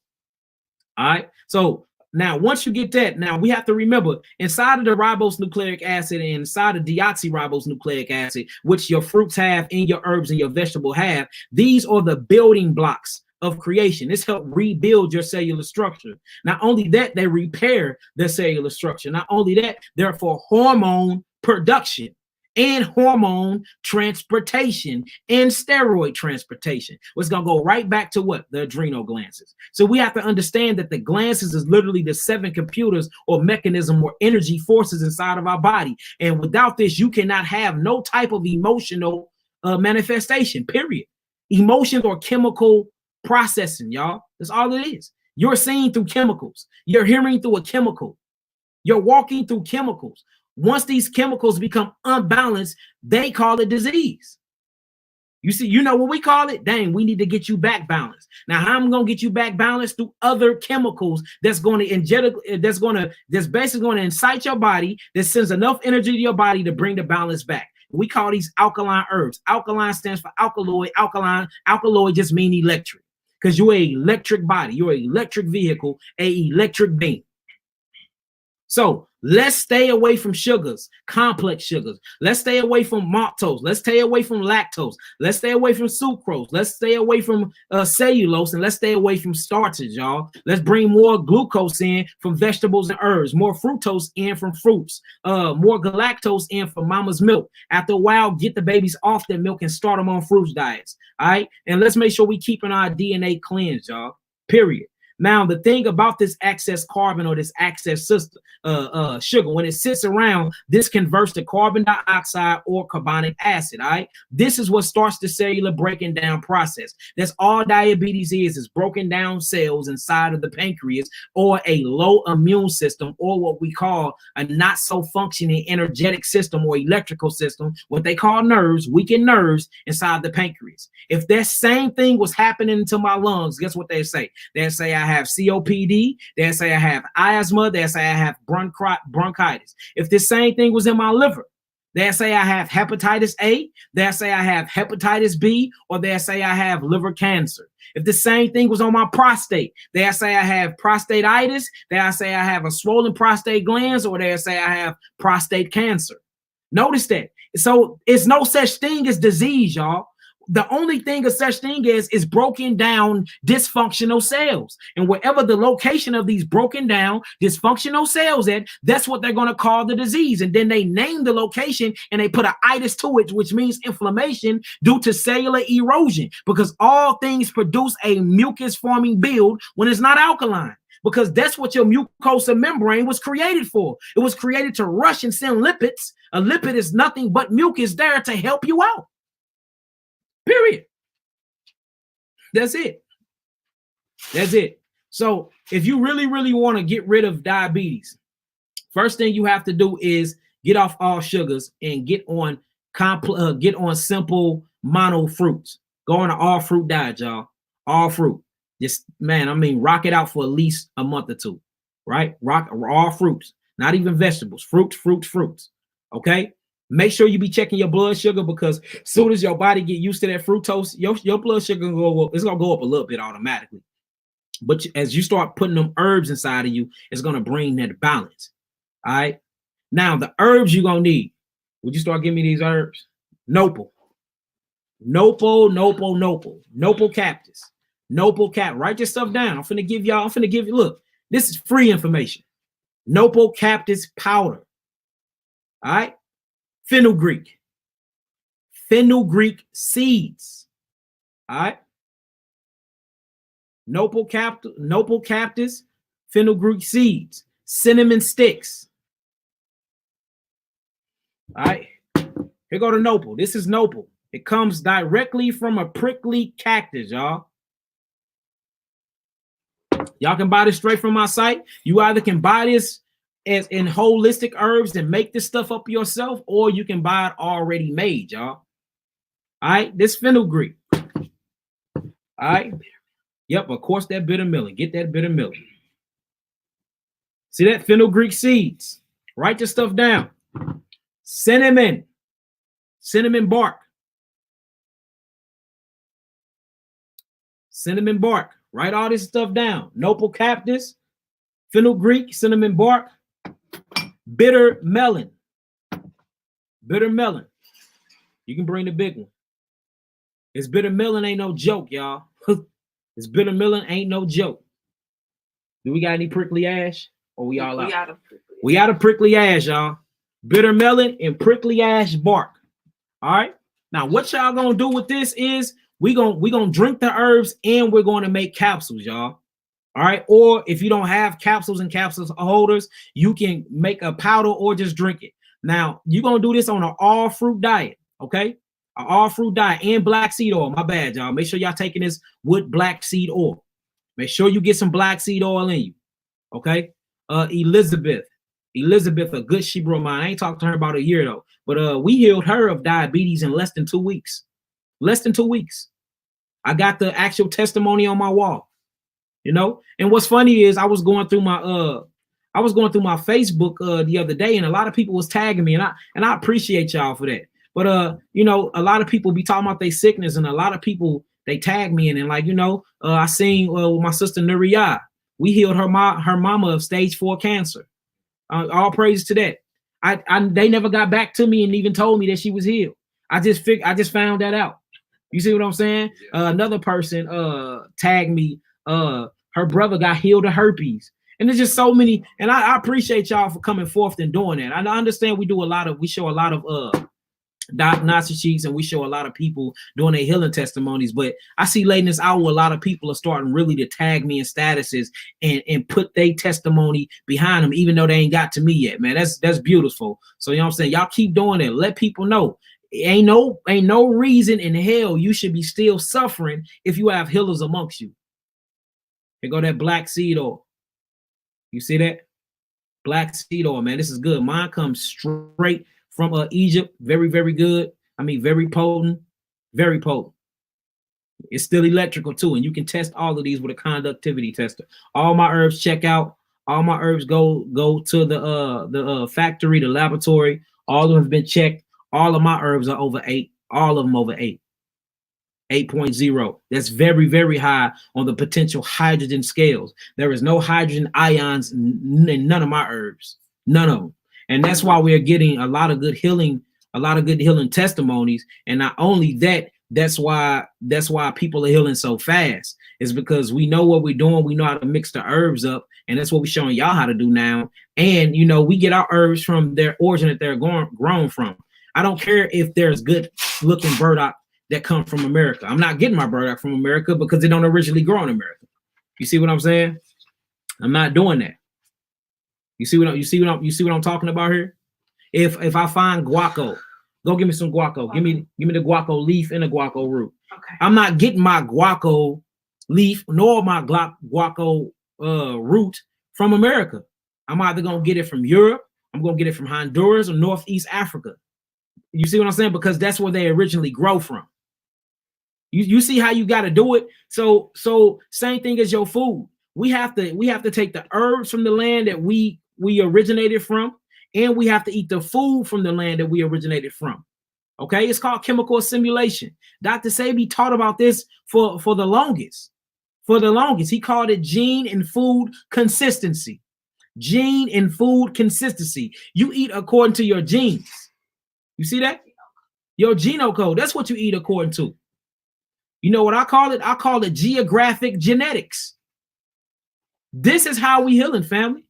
All right. So now, once you get that, now we have to remember inside of the ribose nucleic acid and inside of deoxyribose nucleic acid, which your fruits have and your herbs and your vegetable have, these are the building blocks of creation. This helps rebuild your cellular structure. Not only that, they repair the cellular structure. Not only that, they're for hormone production and hormone transportation and steroid transportation. What's going to go right back to what? The adrenal glands. So we have to understand that the glands is literally the 7 computers or mechanism or energy forces inside of our body. And without this, you cannot have no type of emotional manifestation, period. Emotions or chemical processing, y'all. That's all it is. You're seeing through chemicals. You're hearing through a chemical. You're walking through chemicals. Once these chemicals become unbalanced, they call it disease. You see, you know what we call it? Dang, we need to get you back balanced. Now, how I'm going to get you back balanced? Through other chemicals that's going to that's basically going to incite your body, that sends enough energy to your body to bring the balance back. We call these alkaline herbs. Alkaline stands for alkaloid. Alkaloid just mean electric, because you're an electric body. You're an electric vehicle, an electric being. So let's stay away from sugars, complex sugars. Let's stay away from maltose. Let's stay away from lactose. Let's stay away from sucrose. Let's stay away from cellulose, and let's stay away from starches, y'all. Let's bring more glucose in from vegetables and herbs, more fructose in from fruits, more galactose in from mama's milk. After a while, get the babies off their milk and start them on fruits diets. All right. And let's make sure we keeping our DNA cleansed, y'all. Period. Now, the thing about this excess carbon or this excess sugar, when it sits around, this converts to carbon dioxide or carbonic acid. All right. This is what starts the cellular breaking down process. That's all diabetes is broken down cells inside of the pancreas, or a low immune system, or what we call a not so functioning energetic system or electrical system, what they call nerves, weakened nerves inside the pancreas. If that same thing was happening to my lungs, guess what they say? They say I have COPD. They say I have asthma. They say I have bronchitis. If this same thing was in my liver, they say I have hepatitis A. They say I have hepatitis B, or they say I have liver cancer. If the same thing was on my prostate, they say I have prostatitis. They say I have a swollen prostate glands, or they say I have prostate cancer. Notice that. So it's no such thing as disease, y'all. The only thing a such thing is broken down dysfunctional cells. And wherever the location of these broken down dysfunctional cells at, that's what they're going to call the disease. And then they name the location and they put an itis to it, which means inflammation due to cellular erosion, because all things produce a mucus forming build when it's not alkaline. Because that's what your mucosa membrane was created for. It was created to rush and send lipids. A lipid is nothing but mucus there to help you out. Period. That's it. That's it. So if you really, really want to get rid of diabetes, first thing you have to do is get off all sugars and get on simple mono fruits. Go on an all fruit diet, y'all. All fruit. Just, man, I mean, rock it out for at least a month or two, right? Rock all fruits, not even vegetables. Fruits. Okay. Make sure you be checking your blood sugar, because as soon as your body get used to that fructose, your blood sugar it's gonna go up a little bit automatically. But as you start putting them herbs inside of you, it's gonna bring that balance. All right. Now the herbs you're gonna need. Would you start giving me these herbs? Nopal cactus. Nopal cap. Write your stuff down. I'm finna give you. Look, this is free information. Nopal cactus powder. All right. Fenugreek seeds. All right. Nopal cactus, fenugreek seeds, cinnamon sticks. All right. Here go to nopal. This is nopal. It comes directly from a prickly cactus, y'all. Y'all can buy this straight from my site. You either can buy this as in holistic herbs and make this stuff up yourself, or you can buy it already made, y'all. All right, this fenugreek. All right. Yep, of course, that bitter melon. Get that bitter melon. See that fenugreek seeds? Write this stuff down. Cinnamon bark. Cinnamon bark. Write all this stuff down. Nopal cactus, fenugreek, cinnamon bark, bitter melon. Bitter melon. You can bring the big one. This bitter melon ain't no joke, y'all. This bitter melon ain't no joke. Do we got any prickly ash? Or we all out? We out of prickly ash, y'all. Bitter melon and prickly ash bark. All right. Now, what y'all gonna do with this is we gonna drink the herbs and we're going to make capsules, y'all. All right. Or if you don't have capsules and capsules holders, you can make a powder or just drink it. Now, you're gonna do this on an all fruit diet, okay? An all fruit diet and black seed oil. My bad, y'all. Make sure y'all taking this with black seed oil. Make sure you get some black seed oil in you, okay? Elizabeth, a good Shebrew of mine. I ain't talked to her about a year though, but we healed her of diabetes in less than 2 weeks. Less than 2 weeks. I got the actual testimony on my wall, you know. And what's funny is I was going through my Facebook the other day, and a lot of people was tagging me, and I appreciate y'all for that. But you know, a lot of people be talking about their sickness, and a lot of people they tag me in, and like, you know, I seen with my sister Nuria, we healed her mama of stage 4 cancer. All praise to that. They never got back to me and even told me that she was healed. I just found that out. You see what I'm saying? Yeah. Another person tagged me. Her brother got healed of herpes. And there's just so many, and I appreciate y'all for coming forth and doing that. I understand we show a lot of diagnostic sheets, and we show a lot of people doing their healing testimonies. But I see late in this hour, a lot of people are starting really to tag me in statuses and put their testimony behind them, even though they ain't got to me yet, man. That's beautiful. So you know what I'm saying? Y'all keep doing it. Let people know. Ain't no reason in hell you should be still suffering if you have healers amongst you. Here go that black seed oil. You see that? Black seed oil, man. This is good. Mine comes straight from Egypt. Very, very good. I mean, very potent. Very potent. It's still electrical too, and you can test all of these with a conductivity tester. All my herbs check out. All my herbs go to the factory, the laboratory. All of them have been checked. All of my herbs are over 8. All of them over 8. 8.0. That's very, very high on the potential hydrogen scales. There is no hydrogen ions in none of my herbs. None of them. And that's why we're getting a lot of good healing testimonies. And not only that, that's why people are healing so fast. Is because we know what we're doing. We know how to mix the herbs up. And that's what we're showing y'all how to do now. And, you know, we get our herbs from their origin that they're grown from. I don't care if there's good looking burdock that come from America. I'm not getting my burdock from America because they don't originally grow in America. You see what I'm saying? I'm not doing that. You see what I'm talking about here? If I find guaco, go give me some guaco. Give me the guaco leaf and the guaco root. Okay. I'm not getting my guaco leaf nor my guaco root from America. I'm either gonna get it from Europe, I'm gonna get it from Honduras or Northeast Africa. You see what I'm saying? Because that's where they originally grow from. You see how you got to do it. So same thing as your food. We have to take the herbs from the land that we originated from, and we have to eat the food from the land that we originated from. Okay, it's called chemical assimilation. Dr. Sebi taught about this for the longest. For the longest, he called it gene and food consistency. Gene and food consistency. You eat according to your genes. You see that? Your genocode. That's what you eat according to. You know what I call it? I call it geographic genetics. This is how we healing, family.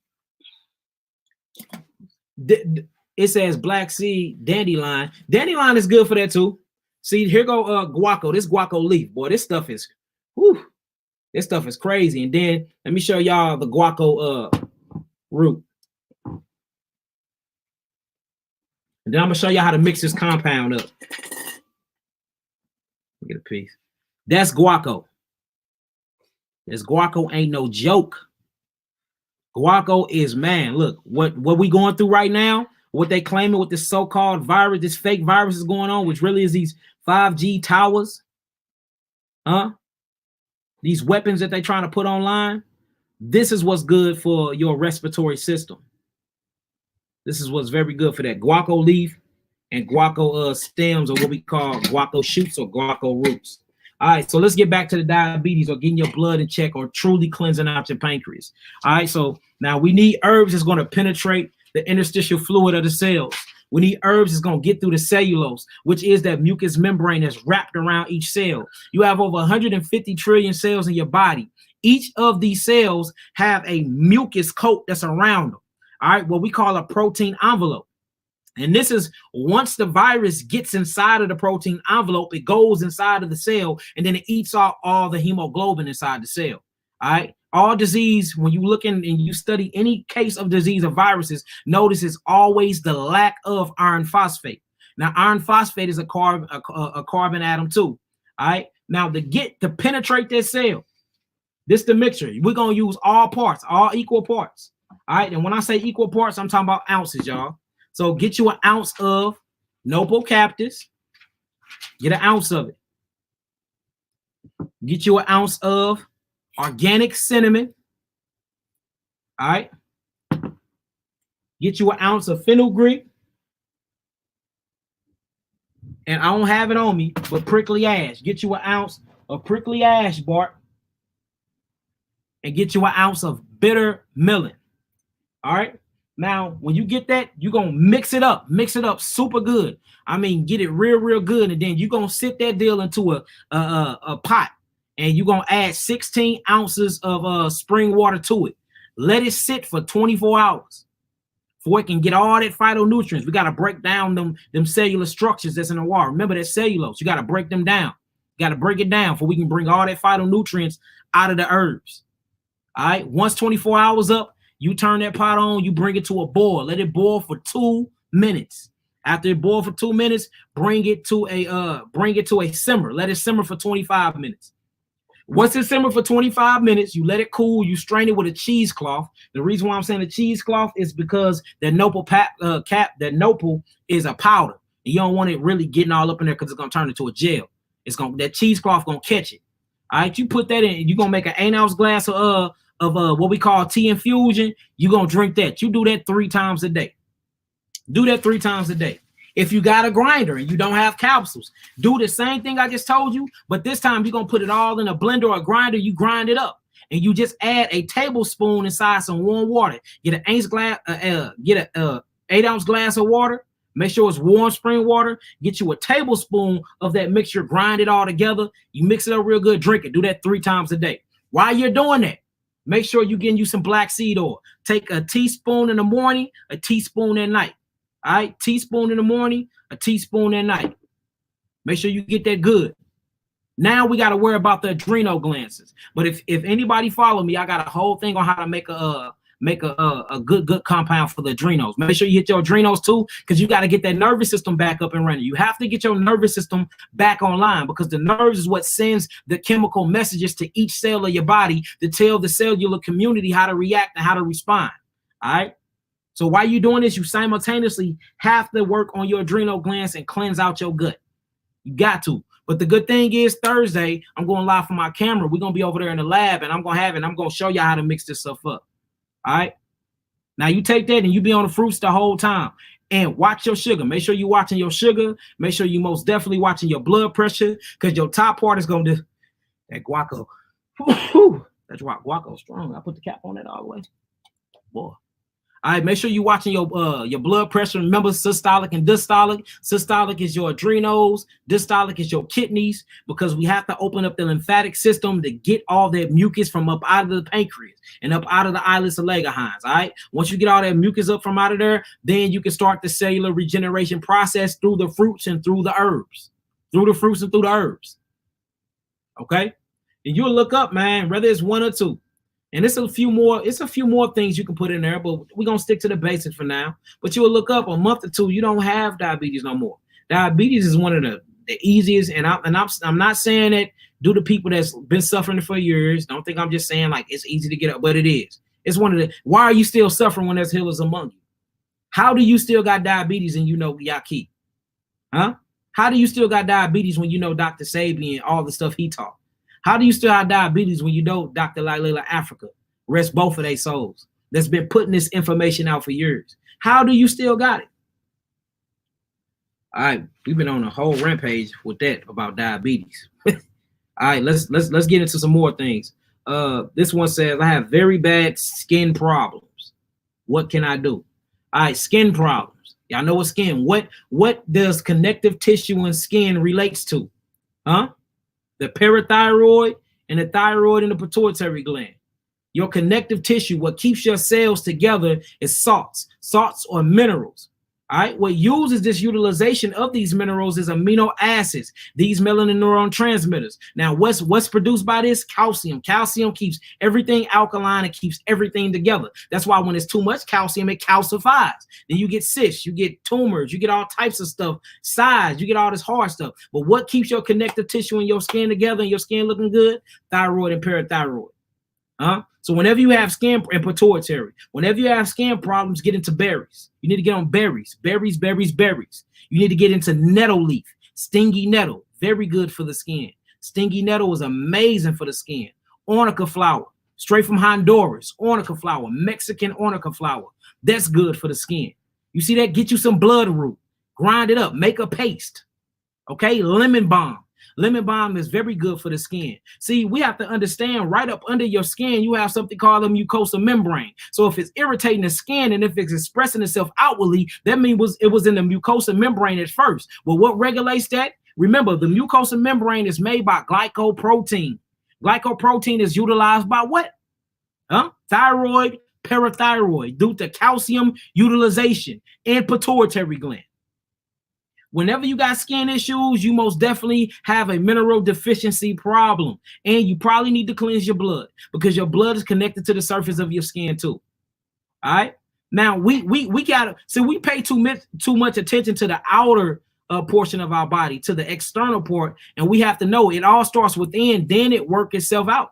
It says black seed, dandelion. Dandelion is good for that too. See, here go guaco. This guaco leaf, boy. This stuff is, whew, this stuff is crazy. And then let me show y'all the guaco root. And then I'm gonna show you how to mix this compound up. Get a piece. That's guaco. This guaco ain't no joke. Guaco is, man, look, what we going through right now, what they claiming with this so-called virus, this fake virus is going on, which really is these 5G towers. These weapons that they trying to put online. This is what's good for your respiratory system. This is what's very good for that. Guaco leaf and guaco stems, or what we call guaco shoots or guaco roots. All right, so let's get back to the diabetes or getting your blood in check or truly cleansing out your pancreas. All right, so now we need herbs that's going to penetrate the interstitial fluid of the cells. We need herbs that's going to get through the cellulose, which is that mucous membrane that's wrapped around each cell. You have over 150 trillion cells in your body. Each of these cells have a mucus coat that's around them. All right, what we call a protein envelope. And this is once the virus gets inside of the protein envelope, it goes inside of the cell and then it eats all the hemoglobin inside the cell. All right. All disease, when you look in and you study any case of disease of viruses, notice it's always the lack of iron phosphate. Now, iron phosphate is a carbon atom too. All right. Now, to penetrate that cell, this the mixture. We're going to use all parts, all equal parts. All right. And when I say equal parts, I'm talking about ounces, y'all. So get you an ounce of Noble Cactus. Get an ounce of it. Get you an ounce of organic cinnamon. All right. Get you an ounce of fenugreek. And I don't have it on me, but prickly ash. Get you an ounce of prickly ash bark. And get you an ounce of bitter melon. All right. Now, when you get that, you're going to mix it up super good. I mean, get it real good. And then you're going to sit that deal into a pot and you're going to add 16 ounces of spring water to it. Let it sit for 24 hours before it can get all that phytonutrients. We got to break down them cellular structures that's in the water. Remember that cellulose. You got to break them down. You got to break it down so we can bring all that phytonutrients out of the herbs. All right. Once 24 hours up, you turn that pot on, you bring it to a boil. Let it boil for 2 minutes. After it boils for 2 minutes, bring it to a simmer. Let it simmer for 25 minutes. Once it simmer for 25 minutes, you let it cool. You strain it with a cheesecloth. The reason why I'm saying a cheesecloth is because that nopal that nopal is a powder. And you don't want it really getting all up in there because it's gonna turn into a gel. That cheesecloth gonna catch it. All right, you put that in. You're gonna make an 8-ounce glass of what we call tea infusion. You're going to drink that. You do that 3 times a day. Do that 3 times a day. If you got a grinder and you don't have capsules, do the same thing I just told you, but this time you're going to put it all in a blender or a grinder. You grind it up and you just add a tablespoon inside some warm water. Get an 8-ounce glass of water. Make sure it's warm spring water. Get you a tablespoon of that mixture. Grind it all together. You mix it up real good. Drink it. Do that 3 times a day. While you're doing that, make sure you're getting you some black seed oil. Take a teaspoon in the morning, a teaspoon at night. All right, teaspoon in the morning, a teaspoon at night. Make sure you get that good. Now we got to worry about the adrenal glands. But if anybody follow me, I got a whole thing on how to make a good compound for the adrenals. Make sure you hit your adrenals too, because you got to get that nervous system back up and running. You have to get your nervous system back online because the nerves is what sends the chemical messages to each cell of your body to tell the cellular community how to react and how to respond. All right. So while you're doing this, you simultaneously have to work on your adrenal glands and cleanse out your gut. You got to. But the good thing is Thursday, I'm going live from my camera. We're going to be over there in the lab and I'm going to show you how to mix this stuff up. All right. Now you take that and you be on the fruits the whole time and watch your sugar. Make sure you're watching your sugar. Make sure you most definitely watching your blood pressure because your top part is going to do that guaco. That's why guaco strong. I put the cap on that all the way. Boy. All right, make sure you're watching your blood pressure. Remember systolic and diastolic. Systolic is your adrenals. Diastolic is your kidneys because we have to open up the lymphatic system to get all that mucus from up out of the pancreas and up out of the islets of Langerhans. All right, once you get all that mucus up from out of there, then you can start the cellular regeneration process through the fruits and through the herbs. Okay, and you'll look up, man, whether it's 1 or 2. And it's a few more things you can put in there, but we're going to stick to the basics for now. But you'll look up a month or 2, you don't have diabetes no more. Diabetes is one of the easiest, and I'm not saying that due to people that's been suffering for years. Don't think I'm just saying like it's easy to get up, but it is. It's one of the, why are you still suffering when there's healers among you? How do you still got diabetes and you know Yaki? Huh? How do you still got diabetes when you know Dr. Sabi and all the stuff he taught? How do you still have diabetes when you know Dr. Lalila Africa? Rest both of their souls. That's been putting this information out for years. How do you still got it? All right, we've been on a whole rampage with that about diabetes. All right, let's get into some more things. This one says I have very bad skin problems. What can I do? All right, skin problems. Y'all know what skin. What does connective tissue and skin relates to? Huh? The parathyroid and the thyroid and the pituitary gland. Your connective tissue, what keeps your cells together, is salts or minerals. All right, what uses this utilization of these minerals is amino acids, these melanin neurotransmitters. Now, what's produced by this? Calcium. Calcium keeps everything alkaline, it keeps everything together. That's why when it's too much calcium, it calcifies. Then you get cysts, you get tumors, you get all types of stuff, size, you get all this hard stuff. But what keeps your connective tissue and your skin together and your skin looking good? Thyroid and parathyroid. So whenever you have skin and pituitary, whenever you have skin problems, get into berries. You need to get on berries. You need to get into nettle leaf, stingy nettle, very good for the skin. Stingy nettle is amazing for the skin. Arnica flower, straight from Honduras. Arnica flower, Mexican arnica flower. That's good for the skin. You see that? Get you some bloodroot. Grind it up. Make a paste. Okay? Lemon balm. Lemon balm is very good for the skin. See, we have to understand right up under your skin, you have something called a mucosa membrane. So if it's irritating the skin and if it's expressing itself outwardly, that means it was in the mucosa membrane at first. Well, what regulates that? Remember, the mucosa membrane is made by glycoprotein. Glycoprotein is utilized by what? Thyroid, parathyroid, due to calcium utilization and pituitary gland. Whenever you got skin issues, you most definitely have a mineral deficiency problem. And you probably need to cleanse your blood because your blood is connected to the surface of your skin too. All right. Now we gotta, so we pay too much attention to the outer portion of our body, to the external part, and we have to know it all starts within, then it work itself out.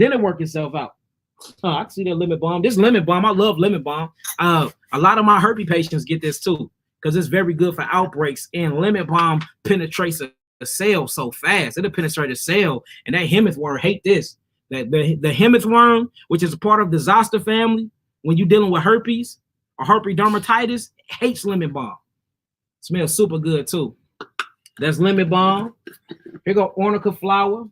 I can see that lemon balm. This lemon balm, I love lemon balm. A lot of my herpes patients get this too, because it's very good for outbreaks. And lemon balm penetrates a cell so fast. It'll penetrate a cell. And that hemith worm hate this. The hemith worm, which is a part of the zoster family, when you're dealing with herpes or herpes dermatitis, hates lemon balm. Smells super good too. That's lemon balm. Here go arnica flower.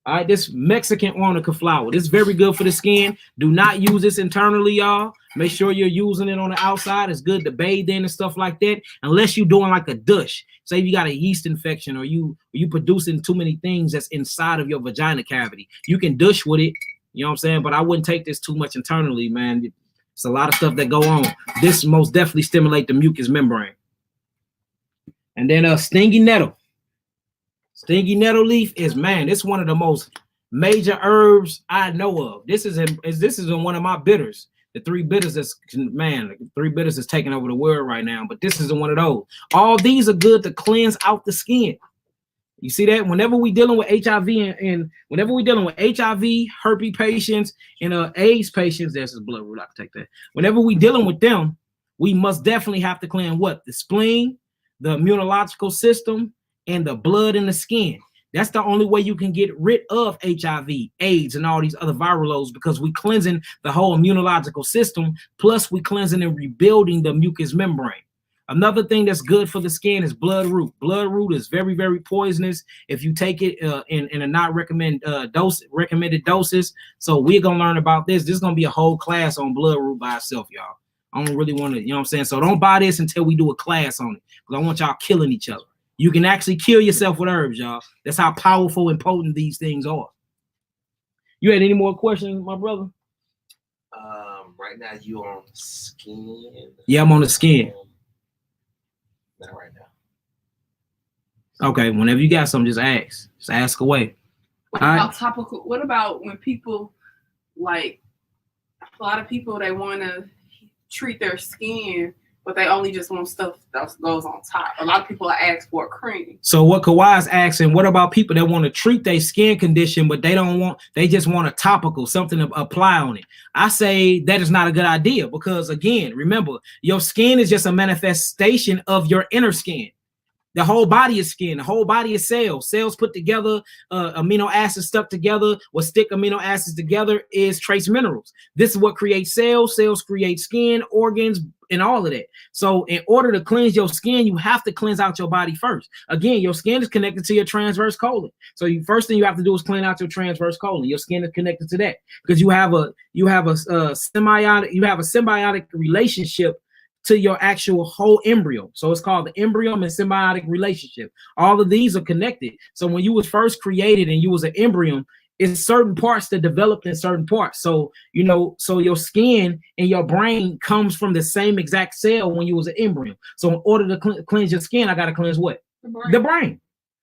All right, this Mexican arnica flower. This is very good for the skin. Do not use this internally, y'all. Make sure you're using it on the outside. It's good to bathe in and stuff like that, unless you're doing like a douche. Say you got a yeast infection or you producing too many things that's inside of your vagina cavity. You can douche with it, you know what I'm saying? But I wouldn't take this too much internally, man. It's a lot of stuff that go on. This most definitely stimulate the mucous membrane. And then stingy nettle. Stingy nettle leaf is, man, it's one of the most major herbs I know of. This is in one of my bitters. The three bitters is taking over the world right now, but this isn't one of those. All these are good to cleanse out the skin. You see that? Whenever we dealing with HIV and whenever we dealing with HIV, herpes patients, and AIDS patients, there's this blood root. I can take that. Whenever we dealing with them, we must definitely have to cleanse what? The spleen, the immunological system, and the blood in the skin. That's the only way you can get rid of HIV, AIDS, and all these other viral loads, because we cleansing the whole immunological system, plus we cleansing and rebuilding the mucous membrane. Another thing that's good for the skin is bloodroot. Bloodroot is very, very poisonous if you take it in a not recommended doses. So we're gonna learn about this. This is gonna be a whole class on bloodroot by itself, y'all. I don't really want to, you know what I'm saying? So don't buy this until we do a class on it, because I want y'all killing each other. You can actually kill yourself with herbs, y'all. That's how powerful and potent these things are. You had any more questions, my brother? Right now you on skin. Yeah, I'm on the skin. Not right now. Okay, whenever you got something, just ask. Just ask away. What about topical? What about when people, like, a lot of people, they want to treat their skin, but they only just want stuff that goes on top. A lot of people ask for a cream. So what Kawhi's asking, what about people that want to treat their skin condition, but they just want a topical, something to apply on it? I say that is not a good idea, because again, remember, your skin is just a manifestation of your inner skin. The whole body is skin. The whole body is cells. Cells put together, amino acids stuck together. What stick amino acids together is trace minerals. This is what creates cells. Cells create skin, organs, and all of that. So in order to cleanse your skin, you have to cleanse out your body first. Again, your skin is connected to your transverse colon. So first thing you have to do is clean out your transverse colon. Your skin is connected to that because you have a symbiotic relationship to your actual whole embryo. So it's called the embryo and symbiotic relationship. All of these are connected. So when you was first created and you was an embryo, it's certain parts that developed in certain parts. So, so your skin and your brain comes from the same exact cell when you was an embryo. So in order to cleanse your skin, I got to cleanse what? The brain,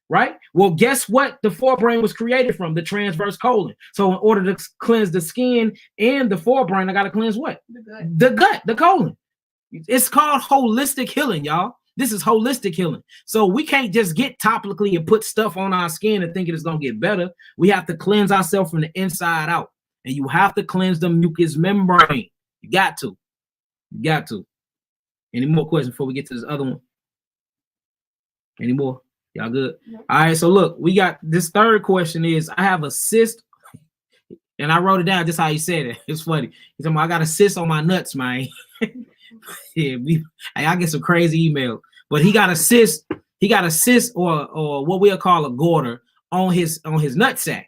right? Well, guess what the forebrain was created from? The transverse colon. So in order to cleanse the skin and the forebrain, I got to cleanse what? The gut, the colon. It's called holistic healing, y'all. This is holistic healing. So we can't just get topically and put stuff on our skin and think it's going to get better. We have to cleanse ourselves from the inside out. And you have to cleanse the mucous membrane. You got to. You got to. Any more questions before we get to this other one? Any more? Y'all good? Yeah. All right. So look, we got this third question is, I have a cyst. And I wrote it down just how you said it. It's funny. He's talking about, I got a cyst on my nuts, man. Yeah, I get some crazy email, but he got a cyst. He got a cyst or what we'll call a goiter on his nutsack.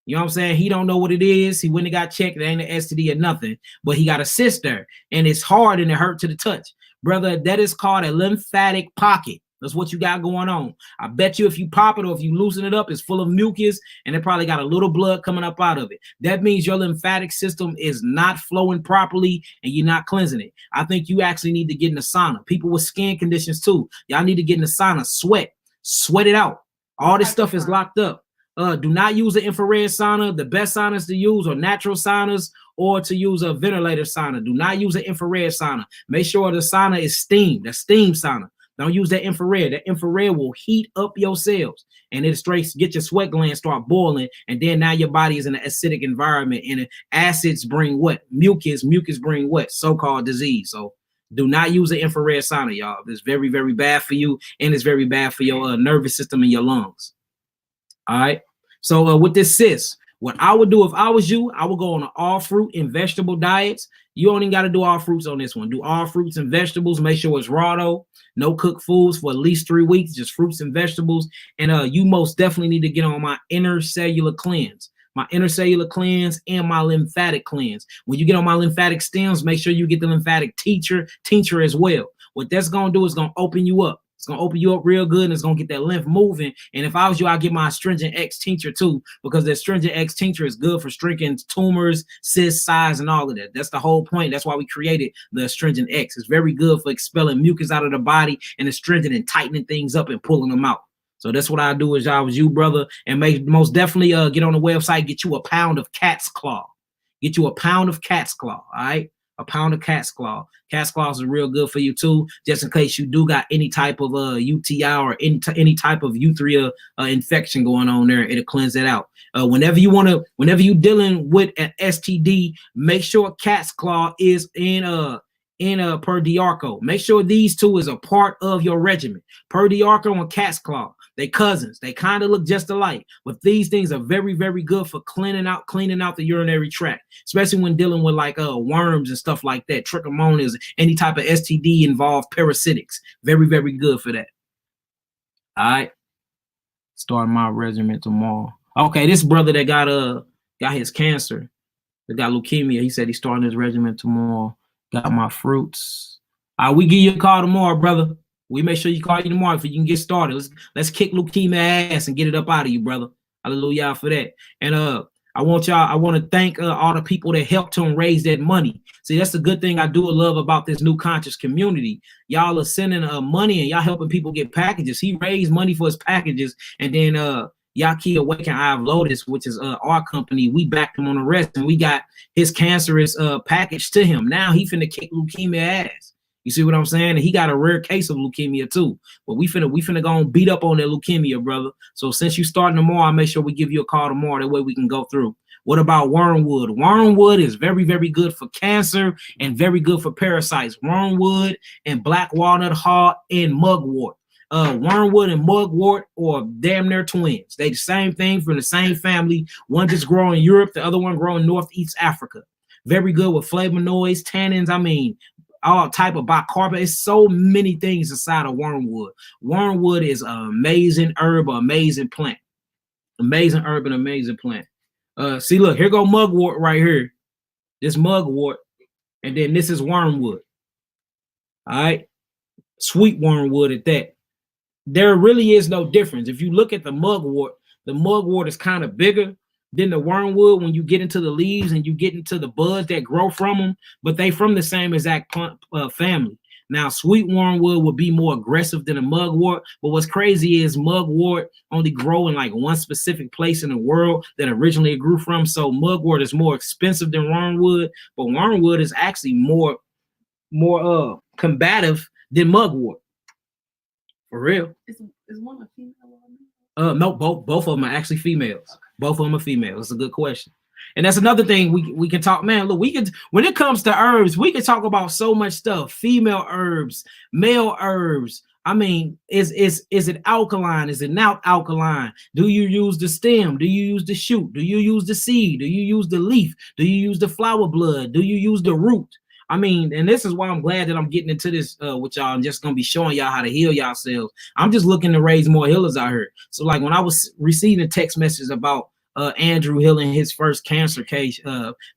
You know what I'm saying? He don't know what it is. He went and got checked. It ain't an STD or nothing, but he got a cyst there, and it's hard and it hurt to the touch, brother. That is called a lymphatic pocket. That's what you got going on. I bet you if you pop it or if you loosen it up, it's full of mucus and it probably got a little blood coming up out of it. That means your lymphatic system is not flowing properly and you're not cleansing it. I think you actually need to get in the sauna. People with skin conditions too. Y'all need to get in the sauna, sweat it out. All this stuff is locked up. Do not use the infrared sauna. The best saunas to use are natural saunas or to use a ventilator sauna. Do not use an infrared sauna. Make sure the sauna is steamed, a steam sauna. Don't use that infrared. That infrared will heat up your cells and it straight get your sweat glands start boiling. And then now your body is in an acidic environment and acids bring what? Mucus bring what? So-called disease. So do not use an infrared sauna, y'all. It's very, very bad for you. And it's very bad for your nervous system and your lungs. All right. So with this cyst, what I would do if I was you, I would go on an all fruit and vegetable diets. You only got to do all fruits on this one. Do all fruits and vegetables. Make sure it's raw though. No cooked foods for at least 3 weeks, just fruits and vegetables. And you most definitely need to get on my intercellular cleanse. My intercellular cleanse and my lymphatic cleanse. When you get on my lymphatic stems, make sure you get the lymphatic tincture as well. What that's going to do is going to open you up. It's going to open you up real good and it's going to get that lymph moving. And if I was you, I'd get my Astringent X tincture too, because the Astringent X tincture is good for shrinking tumors, cysts, size, and all of that. That's the whole point. That's why we created the Astringent X. It's very good for expelling mucus out of the body and astringent and tightening things up and pulling them out. So that's what I do as I was you, brother. And most definitely get on the website, get you a pound of cat's claw. Get you a pound of cat's claw, all right? A pound of cat's claw. Cat's claws is real good for you too, just in case you do got any type of UTI or any type of urethra infection going on there. It'll cleanse that out. Whenever you're dealing with an STD, make sure cat's claw is in per Diarco. Make sure these two is a part of your regimen. Per Diarco and cat's claw. They cousins. They kind of look just alike, but these things are very, very good for cleaning out the urinary tract, especially when dealing with like worms and stuff like that, trichomonas, any type of STD involved parasitics. Very, very good for that. All right. Starting my regimen tomorrow. Okay, this brother that got his cancer, that got leukemia, he said he's starting his regimen tomorrow. Got my fruits. We give you a call tomorrow, brother. We make sure you call you tomorrow if you can get started. Let's kick leukemia ass and get it up out of you, brother. Hallelujah for that. And I want to thank all the people that helped him raise that money. See, that's the good thing I do love about this new conscious community. Y'all are sending money and y'all helping people get packages. He raised money for his packages, and then Yaki Awaken Eye of Lotus, which is our company, we backed him on the rest, and we got his cancerous package to him. Now he finna kick leukemia ass. You see what I'm saying? And he got a rare case of leukemia too. But we finna go and beat up on that leukemia, brother. So since you starting tomorrow, I'll make sure we give you a call tomorrow. That way we can go through. What about wormwood? Wormwood is very, very good for cancer and very good for parasites. Wormwood and black walnut hull and mugwort. Wormwood and mugwort are damn near twins. They the same thing from the same family. One just grow in Europe, the other one grow in Northeast Africa. Very good with flavonoids, tannins. all type of bicarbonate. It's so many things inside of wormwood. Wormwood is an amazing herb, amazing plant. Amazing herb and amazing plant. See, look, here go mugwort right here. This mugwort, and then this is wormwood. All right, sweet wormwood at that. There really is no difference. If you look at the mugwort is kind of bigger than the wormwood when you get into the leaves and you get into the buds that grow from them, but they from the same exact family. Now, sweet wormwood would be more aggressive than a mugwort, but what's crazy is mugwort only grow in like one specific place in the world that originally it grew from. So mugwort is more expensive than wormwood, but wormwood is actually more combative than mugwort. For real. Is one a female? No, both of them are actually females. Okay. Both of them are females. It's a good question. And that's another thing we can talk, man. Look, when it comes to herbs, we can talk about so much stuff. Female herbs, male herbs. I mean, is it alkaline? Is it not alkaline? Do you use the stem? Do you use the shoot? Do you use the seed? Do you use the leaf? Do you use the flower blood? Do you use the root? I mean, and this is why I'm glad that I'm getting into this with y'all. I'm just going to be showing y'all how to heal yourselves. I'm just looking to raise more healers out here. So like when I was receiving text messages about Andrew healing his first cancer case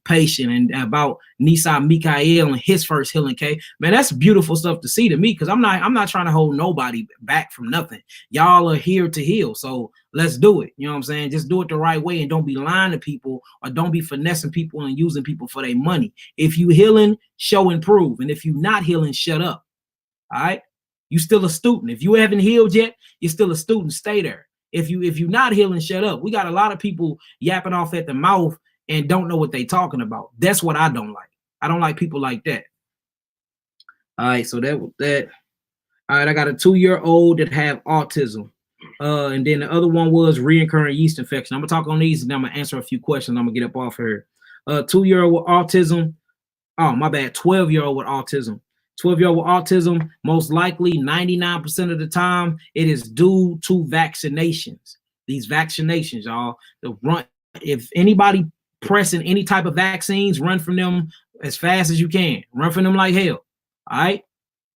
patient, and about Nisa Mikael and his first healing case, man, that's beautiful stuff to see to me, because I'm not trying to hold nobody back from nothing. Y'all are here to heal, so let's do it. You know what I'm saying? Just do it the right way, and don't be lying to people, or don't be finessing people and using people for their money. If you healing, show and prove, and if you not healing, shut up. All right, you still a student. If you haven't healed yet, you're still a student. Stay there. If you're not healing, shut up. We got a lot of people yapping off at the mouth and don't know what they talking about. That's what I don't like. I don't like people like that. All right, so that. All right, I got a 2-year-old that have autism. And then the other one was recurrent yeast infection. I'm gonna talk on these and then I'm gonna answer a few questions. I'm gonna get up off here. 2-year-old with autism. Oh, my bad. 12-year-old with autism. 12-year-old with autism, most likely 99% of the time, it is due to vaccinations. These vaccinations, y'all, if anybody pressing any type of vaccines, run from them as fast as you can. Run from them like hell. All right?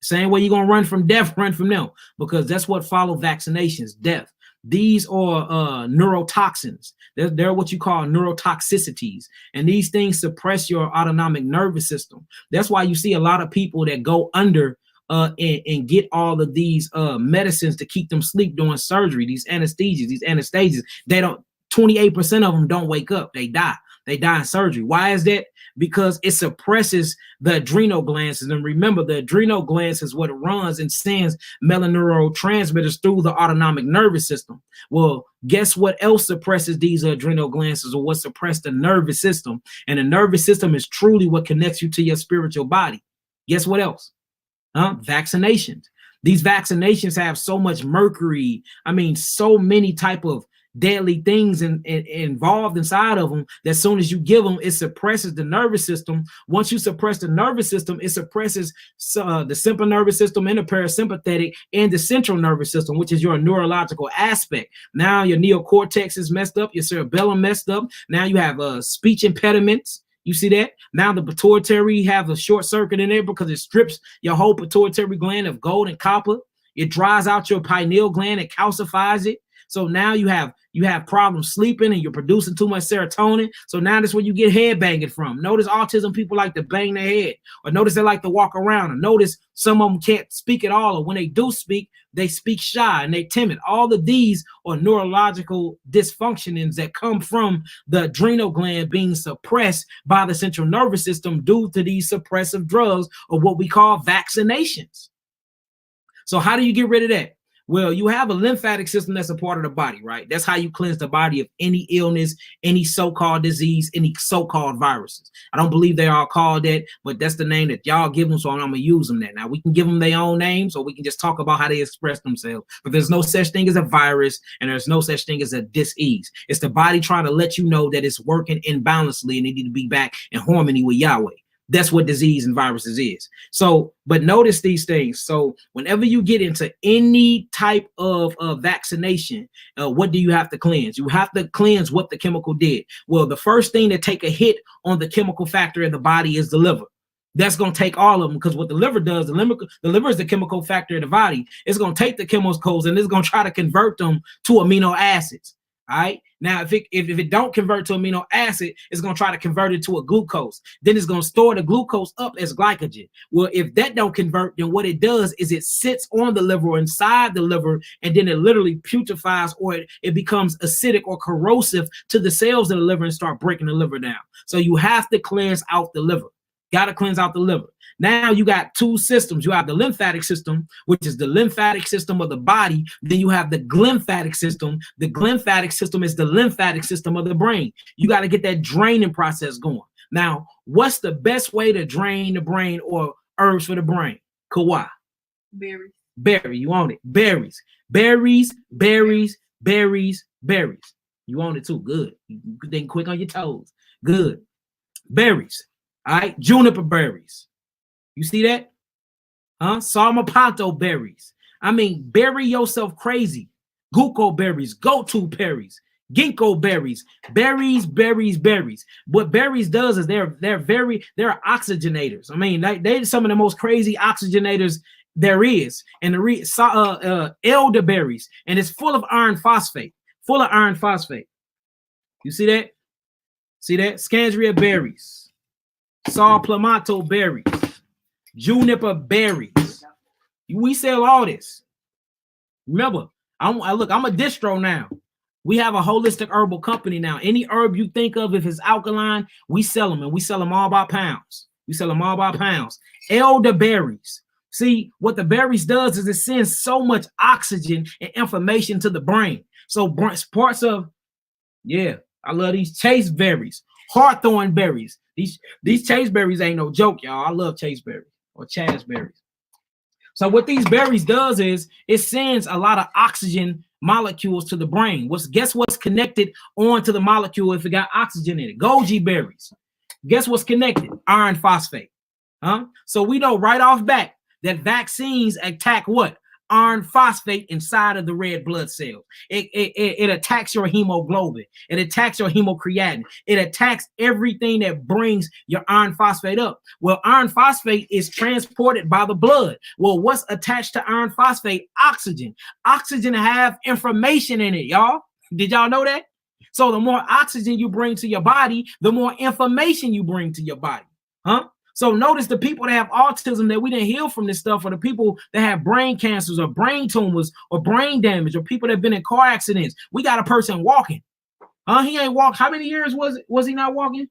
Same way you're going to run from death, run from them, because that's what follow vaccinations, death. These are neurotoxins. They're what you call neurotoxicities. And these things suppress your autonomic nervous system. That's why you see a lot of people that go under and get all of these medicines to keep them sleep during surgery, these anesthesias. They don't, 28% of them don't wake up. They die. They die in surgery. Why is that? Because it suppresses the adrenal glands. And remember, the adrenal glands is what runs and sends melaneurotransmitters through the autonomic nervous system. Well, guess what else suppresses these adrenal glands, or what suppresses the nervous system? And the nervous system is truly what connects you to your spiritual body. Guess what else? Vaccinations. These vaccinations have so much mercury. I mean, so many type of deadly things involved inside of them that as soon as you give them, it suppresses the nervous system. Once you suppress the nervous system, it suppresses the simple nervous system and the parasympathetic and the central nervous system, which is your neurological aspect. Now your neocortex is messed up, your cerebellum messed up. Now you have speech impediments. You see that? Now the pituitary have a short circuit in there because it strips your whole pituitary gland of gold and copper. It dries out your pineal gland and calcifies it. So now you have problems sleeping and you're producing too much serotonin. So now that's where you get head banging from. Notice autism people like to bang their head, or notice they like to walk around, and notice some of them can't speak at all, or when they do speak, they speak shy and they timid. All of these are neurological dysfunctions that come from the adrenal gland being suppressed by the central nervous system due to these suppressive drugs, or what we call vaccinations. So how do you get rid of that? Well, you have a lymphatic system that's a part of the body, right? That's how you cleanse the body of any illness, any so-called disease, any so-called viruses. I don't believe they are called that, but that's the name that y'all give them, so I'm going to use them that. Now, we can give them their own names, or we can just talk about how they express themselves. But there's no such thing as a virus, and there's no such thing as a disease. It's the body trying to let you know that it's working imbalancedly and they need to be back in harmony with Yahweh. That's what disease and viruses is. So, but notice these things. So whenever you get into any type of vaccination, what do you have to cleanse? You have to cleanse what the chemical did. Well, the first thing to take a hit on the chemical factor in the body is the liver. That's going to take all of them, because what the liver does, the liver is the chemical factor of the body. It's going to take the chemicals and it's going to try to convert them to amino acids. All right. Now, if it don't convert to amino acid, it's going to try to convert it to a glucose. Then it's going to store the glucose up as glycogen. Well, if that don't convert, then what it does is it sits on the liver or inside the liver, and then it literally putrefies, or it becomes acidic or corrosive to the cells of the liver and start breaking the liver down. So you have to cleanse out the liver. Got to cleanse out the liver. Now you got two systems. You have the lymphatic system, which is the lymphatic system of the body. Then you have the glymphatic system. The glymphatic system is the lymphatic system of the brain. You got to get that draining process going. Now, what's the best way to drain the brain or herbs for the brain? Kawhi. Berries. Berry. You own it. Berries. Berries, berries, berries, berries. You own it too. Good. You then quick on your toes. Good. Berries. All right. Juniper berries. You see that? Salmapanto berries. I mean, bury yourself crazy. Guco berries, go-to berries, ginkgo berries, berries, berries, berries. What berries does is they're oxygenators. I mean, they're some of the most crazy oxygenators there is. And elderberries, and it's full of iron phosphate. Full of iron phosphate. You see that? See that? Scandria berries, salplamato berries, juniper berries. We sell all this. Remember, I'm a distro now. We have a holistic herbal company now. Any herb you think of, if it's alkaline, we sell them, and we sell them all by pounds. We sell them all by pounds. Elderberries. See, what the berries does is it sends so much oxygen and information to the brain. So parts of, yeah, I love these chase berries, hawthorn berries. These chase berries ain't no joke, y'all. I love chase berries or chas berries. So what these berries does is it sends a lot of oxygen molecules to the brain. Guess what's connected onto the molecule if it got oxygen in it? Goji berries. Guess what's connected? Iron phosphate. So we know right off bat that vaccines attack what? Iron phosphate inside of the red blood cell. It attacks your hemoglobin. It attacks your hemocreatinine. It attacks everything that brings your iron phosphate up. Well, iron phosphate is transported by the blood. Well, what's attached to iron phosphate? Oxygen. Oxygen have information in it, y'all. Did y'all know that? So the more oxygen you bring to your body, the more information you bring to your body. So notice the people that have autism that we didn't heal from this stuff, or the people that have brain cancers or brain tumors or brain damage, or people that have been in car accidents. We got a person walking. He ain't walked. How many years was he not walking?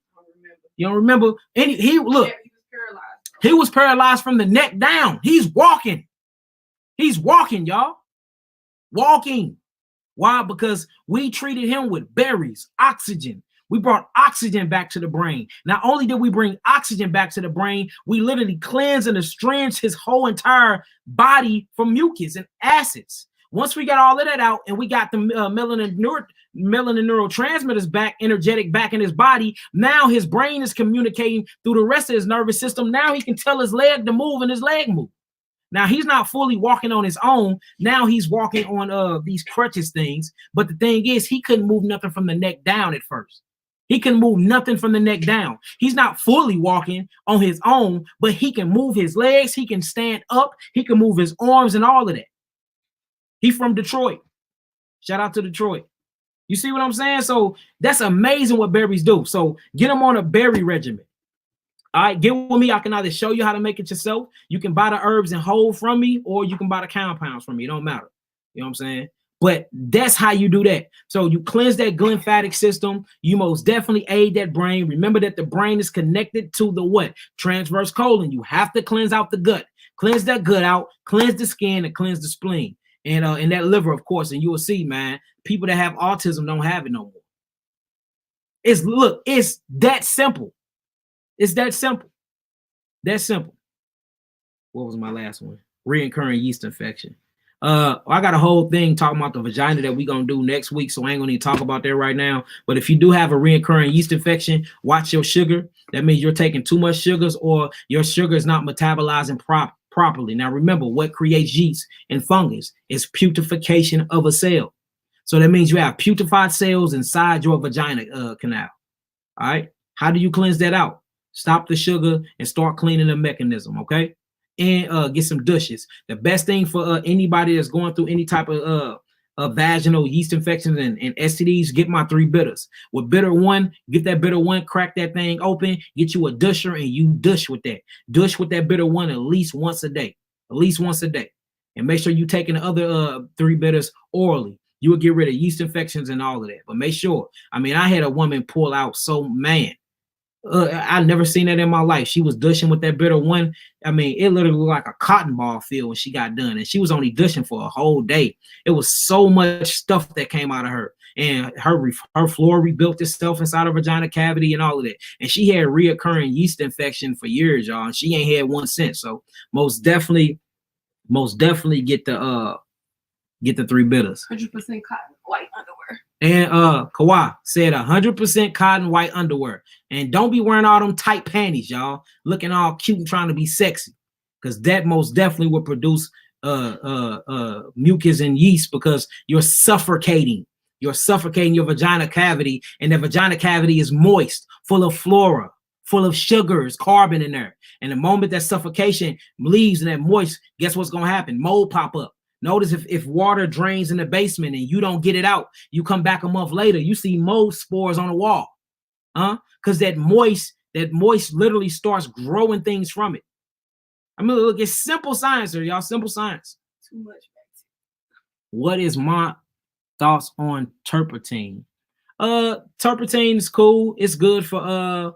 You don't remember? He was paralyzed. He was paralyzed from the neck down. He's walking. He's walking, y'all. Walking. Why? Because we treated him with berries, oxygen. We brought oxygen back to the brain. Not only did we bring oxygen back to the brain, we literally cleansed and estranged his whole entire body from mucus and acids. Once we got all of that out and we got the melanin neurotransmitters back, energetic back in his body, now his brain is communicating through the rest of his nervous system. Now he can tell his leg to move and his leg move. Now he's not fully walking on his own. Now he's walking on these crutches things. But the thing is, he couldn't move nothing from the neck down at first. He can move nothing from the neck down. He's not fully walking on his own, but he can move his legs. He can stand up. He can move his arms and all of that. He's from Detroit. Shout out to Detroit. You see what I'm saying? So that's amazing what berries do. So get them on a berry regimen. All right, get with me. I can either show you how to make it yourself. You can buy the herbs in whole from me, or you can buy the compounds from me. It don't matter. You know what I'm saying? But that's how you do that. So you cleanse that glymphatic system. You most definitely aid that brain. Remember that the brain is connected to the what? Transverse colon. You have to cleanse out the gut. Cleanse that gut out. Cleanse the skin and cleanse the spleen. And that liver, of course. And you will see, man, people that have autism don't have it no more. It's that simple. It's that simple. That simple. What was my last one? Reoccurring yeast infection. I got a whole thing talking about the vagina that we're going to do next week, so I ain't going to talk about that right now. But if you do have a reoccurring yeast infection, watch your sugar. That means you're taking too much sugars, or your sugar is not metabolizing properly. Now, remember, what creates yeast and fungus is putrefaction of a cell. So that means you have putrefied cells inside your vagina canal. All right. How do you cleanse that out? Stop the sugar and start cleaning the mechanism, okay? And get some douches. The best thing for anybody that's going through any type of vaginal yeast infections and STDs, get my 3 bitters. With bitter 1, get that bitter 1, crack that thing open, get you a dusher, and you douche with that. Douche with that bitter 1 at least once a day. At least once a day. And make sure you're taking the other 3 bitters orally. You will get rid of yeast infections and all of that. But make sure, I mean, I had a woman pull out, so man, I never seen that in my life. She was dushing with that bitter 1. I mean, it literally looked like a cotton ball field when she got done, and she was only dushing for a whole day. It was so much stuff that came out of her, and her floor rebuilt itself inside her vagina cavity and all of that. And she had reoccurring yeast infection for years, y'all, and she ain't had one since. So most definitely get the 3 bitters. 100% cotton white underwear. And Kawhi said 100% cotton white underwear. And don't be wearing all them tight panties, y'all, looking all cute and trying to be sexy, because that most definitely will produce mucus and yeast, because you're suffocating your vagina cavity, and the vagina cavity is moist, full of flora, full of sugars, carbon in there. And the moment that suffocation leaves and that moist, guess what's going to happen? Mold pop up. Notice if water drains in the basement and you don't get it out, you come back a month later, you see mold spores on the wall. Because that moist literally starts growing things from it. I mean, look, it's simple science here, y'all. Simple science. Too much. What is my thoughts on turpentine? Turpentine is cool. It's good for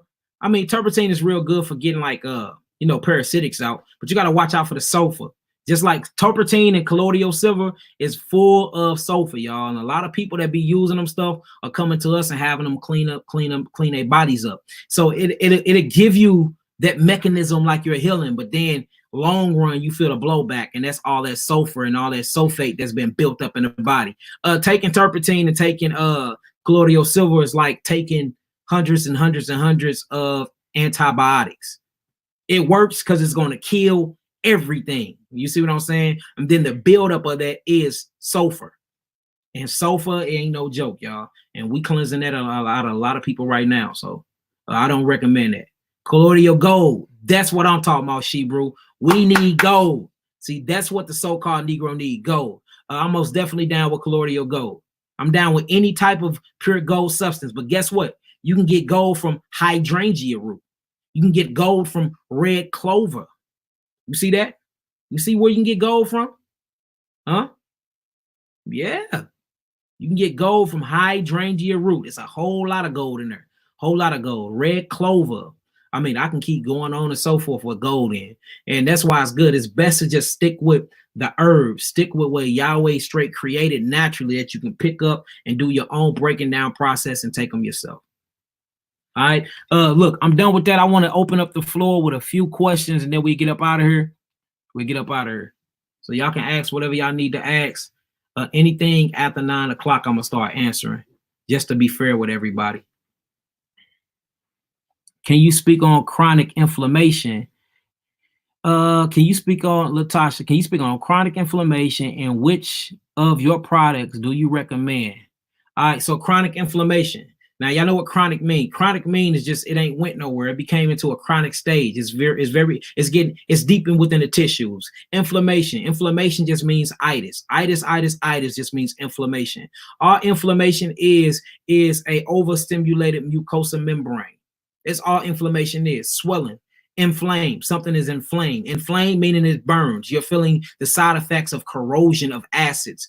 turpentine is real good for getting like parasitics out, but you got to watch out for the sulfur. Just like turpentine and colloidal silver is full of sulfur, y'all. And a lot of people that be using them stuff are coming to us and having them clean their bodies up. So it'll give you that mechanism like you're healing, but then long run, you feel the blowback, and that's all that sulfur and all that sulfate that's been built up in the body. Taking turpentine and taking colloidal silver is like taking hundreds and hundreds and hundreds of antibiotics. It works because it's going to kill everything. You see what I'm saying? And then the buildup of that is sulfur. And sulfur ain't no joke, y'all. And we cleansing that out of a lot of people right now. So I don't recommend that. Colloidal gold. That's what I'm talking about, Shebrew. We need gold. See, that's what the so-called Negro need, gold. I'm most definitely down with colloidal gold. I'm down with any type of pure gold substance. But guess what? You can get gold from hydrangea root. You can get gold from red clover. You see that? You see where you can get gold from? Huh? Yeah. You can get gold from hydrangea root. It's a whole lot of gold in there. Whole lot of gold. Red clover. I mean, I can keep going on and so forth with gold in. And that's why it's good. It's best to just stick with the herbs. Stick with what Yahweh straight created naturally that you can pick up and do your own breaking down process and take them yourself. All right. Look, I'm done with that. I want to open up the floor with a few questions and then we get up out of here. So y'all can ask whatever y'all need to ask. Anything after 9 o'clock, I'm going to start answering just to be fair with everybody. Can you speak on chronic inflammation? Can you speak on, Latasha, can you speak on chronic inflammation and which of your products do you recommend? All right, so chronic inflammation. Now, y'all know what chronic mean. Chronic mean is just, it ain't went nowhere. It became into a chronic stage. It's deep in within the tissues. Inflammation just means itis. Itis just means inflammation. All inflammation is a overstimulated mucosa membrane. It's all inflammation is, swelling, inflamed. Something is inflamed. Inflamed meaning it burns. You're feeling the side effects of corrosion of acids.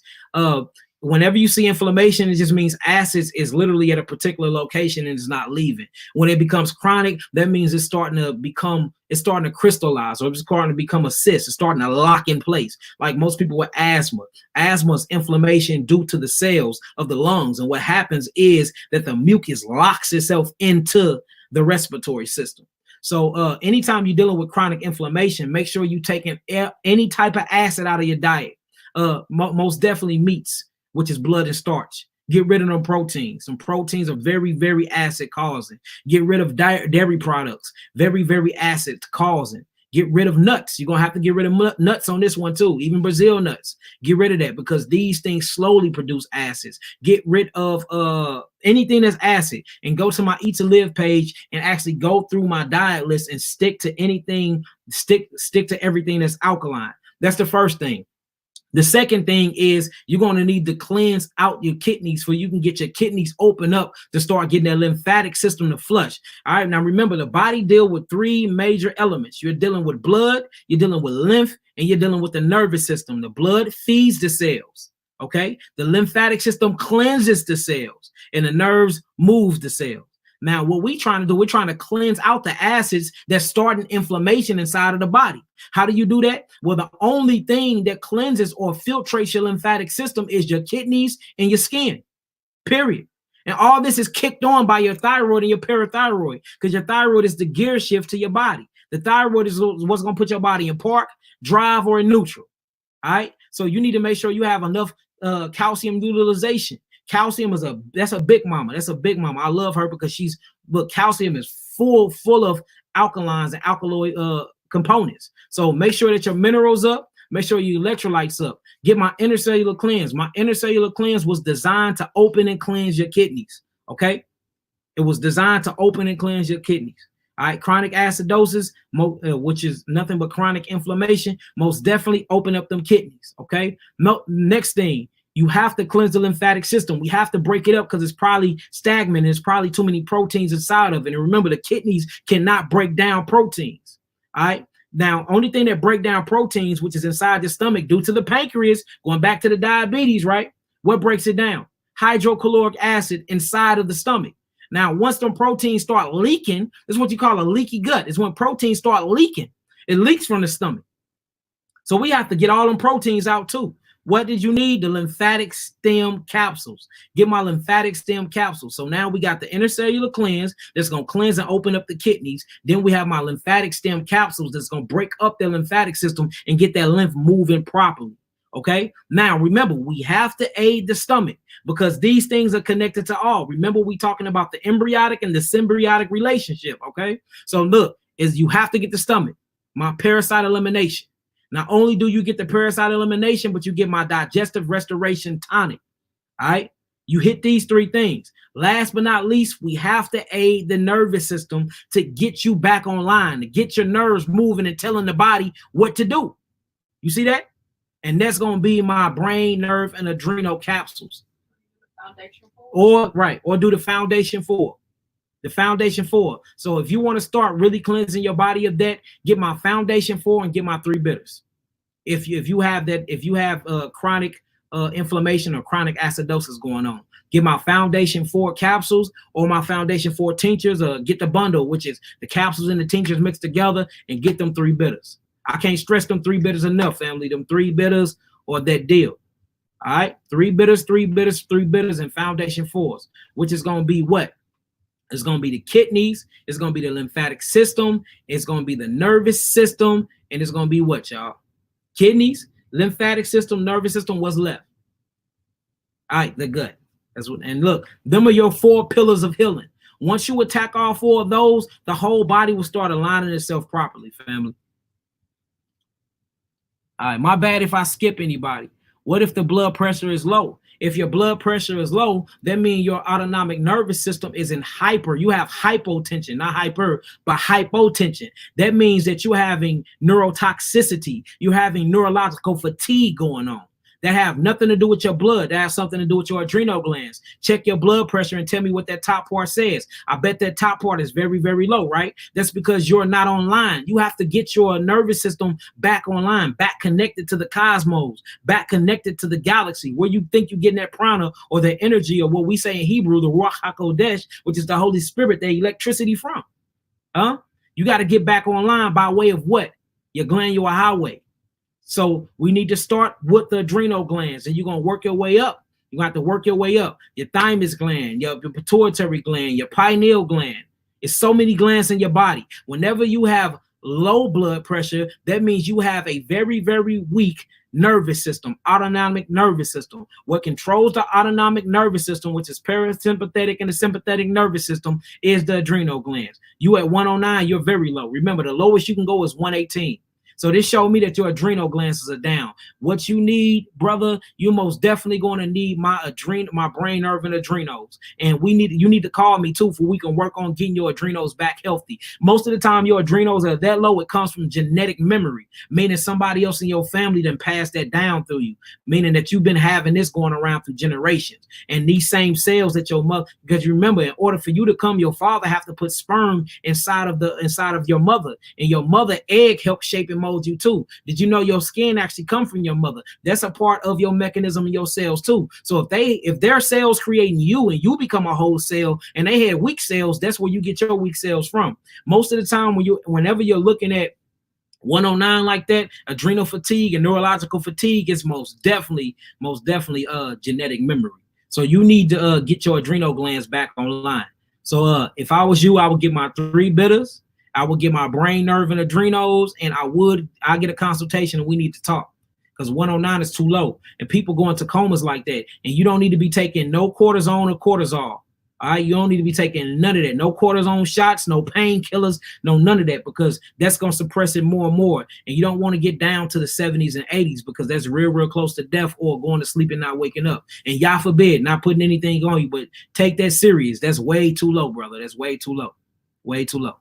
Whenever you see inflammation, it just means acids is literally at a particular location and it's not leaving. When it becomes chronic, that means it's starting to crystallize, or it's starting to become a cyst. It's starting to lock in place. Like most people with asthma. Asthma is inflammation due to the cells of the lungs. And what happens is that the mucus locks itself into the respiratory system. So anytime you're dealing with chronic inflammation, make sure you're taking any type of acid out of your diet. Most definitely meats, which is blood and starch. Get rid of them proteins. Some proteins are very, very acid causing. Get rid of dairy products. Very, very acid causing. Get rid of nuts. You're going to have to get rid of nuts on this one too. Even Brazil nuts. Get rid of that because these things slowly produce acids. Get rid of anything that's acid and go to my Eat to Live page and actually go through my diet list and stick to anything, stick to everything that's alkaline. That's the first thing. The second thing is you're going to need to cleanse out your kidneys so you can get your kidneys open up to start getting that lymphatic system to flush. All right. Now, remember, the body deals with three major elements. You're dealing with blood, you're dealing with lymph, and you're dealing with the nervous system. The blood feeds the cells. Okay. The lymphatic system cleanses the cells and the nerves move the cells. Now, what we're trying to do, we're trying to cleanse out the acids that's starting inflammation inside of the body. How do you do that? Well, the only thing that cleanses or filtrates your lymphatic system is your kidneys and your skin, period. And all this is kicked on by your thyroid and your parathyroid because your thyroid is the gear shift to your body. The thyroid is what's going to put your body in park, drive, or in neutral. All right. So you need to make sure you have enough calcium utilization. Calcium is that's a big mama. That's a big mama. I love her because calcium is full of alkalines and alkaloid components. So make sure that your minerals up. Make sure your electrolytes up. Get my intercellular cleanse. My intercellular cleanse was designed to open and cleanse your kidneys. Okay. It was designed to open and cleanse your kidneys. All right. Chronic acidosis, which is nothing but chronic inflammation, most definitely open up them kidneys. Okay. Next thing. You have to cleanse the lymphatic system. We have to break it up because it's probably stagnant. There's probably too many proteins inside of it. And remember, the kidneys cannot break down proteins. All right. Now, only thing that break down proteins, which is inside the stomach due to the pancreas, going back to the diabetes, right? What breaks it down? Hydrochloric acid inside of the stomach. Now, once them proteins start leaking, this is what you call a leaky gut. It's when proteins start leaking. It leaks from the stomach. So we have to get all them proteins out too. What did you need? The lymphatic stem capsules. Get my lymphatic stem capsules. So now we got the intercellular cleanse that's going to cleanse and open up the kidneys. Then we have my lymphatic stem capsules that's going to break up the lymphatic system and get that lymph moving properly. Okay. Now, remember, we have to aid the stomach because these things are connected to all. Remember, we talking about the embryonic and the symbiotic relationship. Okay. So look, you have to get the stomach, my parasite elimination. Not only do you get the parasite elimination, but you get my digestive restoration tonic. All right. You hit these three things. Last but not least, we have to aid the nervous system to get you back online, to get your nerves moving and telling the body what to do. You see that? And that's going to be my brain, nerve, and adrenal capsules. Or do the foundation 4. The foundation 4. So if you want to start really cleansing your body of that, get my foundation 4 and get my 3 bitters. If you have chronic inflammation or chronic acidosis going on, get my foundation 4 capsules or my foundation 4 tinctures, or get the bundle, which is the capsules and the tinctures mixed together, and get them 3 bitters. I can't stress them 3 bitters enough, family. Them 3 bitters or that deal. All right. 3 bitters, 3 bitters, 3 bitters, and foundation 4s, which is going to be what? It's going to be the kidneys. It's going to be the lymphatic system. It's going to be the nervous system. And it's going to be what, y'all? Kidneys, lymphatic system, nervous system. What's left? All right, the gut. That's what. And look, them are your 4 pillars of healing. Once you attack all 4 of those, the whole body will start aligning itself properly, family. All right, my bad if I skip anybody. What if the blood pressure is low? If your blood pressure is low, that means your autonomic nervous system is in hyper. You have hypotension, not hyper, but hypotension. That means that you're having neurotoxicity. You're having neurological fatigue going on. That have nothing to do with your blood. That has something to do with your adrenal glands. Check your blood pressure and tell me what that top part says. I bet that top part is very, very low, right? That's because you're not online. You have to get your nervous system back online, back connected to the cosmos, back connected to the galaxy, where you think you're getting that prana or the energy, or what we say in Hebrew, the Ruach HaKodesh, which is the Holy Spirit, the electricity from. You got to get back online by way of what? Your glandular highway. So we need to start with the adrenal glands, and you're going to work your way up. You're going to have to work your way up. Your thymus gland, your pituitary gland, your pineal gland. It's so many glands in your body. Whenever you have low blood pressure, that means you have a very, very weak nervous system, autonomic nervous system. What controls the autonomic nervous system, which is parasympathetic and the sympathetic nervous system, is the adrenal glands. You at 109, you're very low. Remember, the lowest you can go is 118. So this showed me that your adrenal glands are down. What you need, brother, you're most definitely going to need my brain, nerve, and adrenals. And you need to call me too, for we can work on getting your adrenals back healthy. Most of the time, your adrenals are that low. It comes from genetic memory, meaning somebody else in your family then passed that down through you, meaning that you've been having this going around through generations. And these same cells that your mother, because you remember, in order for you to come, your father have to put sperm inside of your mother, and your mother egg helps shape and mold you too. Did you know your skin actually come from your mother? That's a part of your mechanism in your cells too. So if their cells creating you and you become a whole cell and they had weak cells, that's where you get your weak cells from. Most of the time whenever you're looking at 109 like that, adrenal fatigue and neurological fatigue is most definitely genetic memory. So you need to get your adrenal glands back online. So if I was you, I would get my 3 bitters. I would get my brain, nerve, and adrenals, and I get a consultation and we need to talk, because 109 is too low. And people go into comas like that. And you don't need to be taking no cortisone or cortisol. All right, you don't need to be taking none of that. No cortisone shots, no painkillers, no none of that, because that's going to suppress it more and more. And you don't want to get down to the 70s and 80s, because that's real, real close to death or going to sleep and not waking up. And y'all forbid, not putting anything on you, but take that serious. That's way too low, brother. That's way too low. Way too low.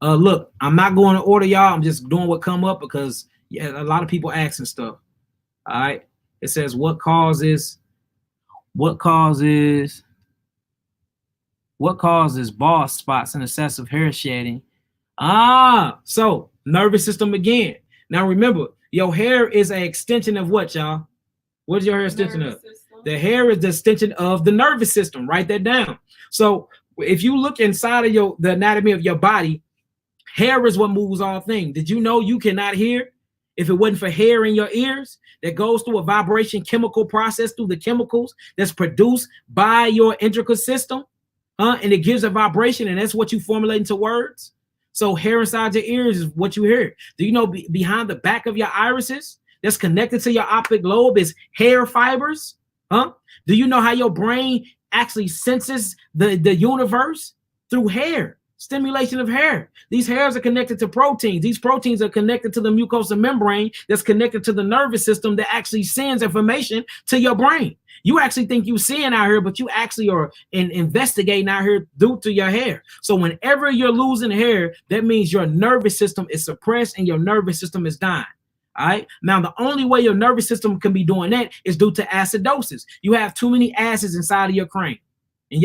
Look, I'm not going to order y'all. I'm just doing what come up, because a lot of people asking stuff. All right. It says what causes bald spots and excessive hair shedding? So nervous system again. Now remember, your hair is an extension of what, y'all? What is your hair extension of? The hair is the extension of the nervous system. Write that down. So if you look inside of the anatomy of your body, hair is what moves all things. Did you know you cannot hear if it wasn't for hair in your ears that goes through a vibration chemical process through the chemicals that's produced by your intricate system? And it gives a vibration, and that's what you formulate into words. So hair inside your ears is what you hear. Do you know behind the back of your irises that's connected to your optic lobe is hair fibers? Do you know how your brain actually senses the universe? Through hair. Stimulation of hair. These hairs are connected to proteins. These proteins are connected to the mucosal membrane that's connected to the nervous system that actually sends information to your brain. You actually think you're seeing out here, but you actually are investigating out here due to your hair. So whenever you're losing hair, that means your nervous system is suppressed and your nervous system is dying. All right. Now, the only way your nervous system can be doing that is due to acidosis. You have too many acids inside of your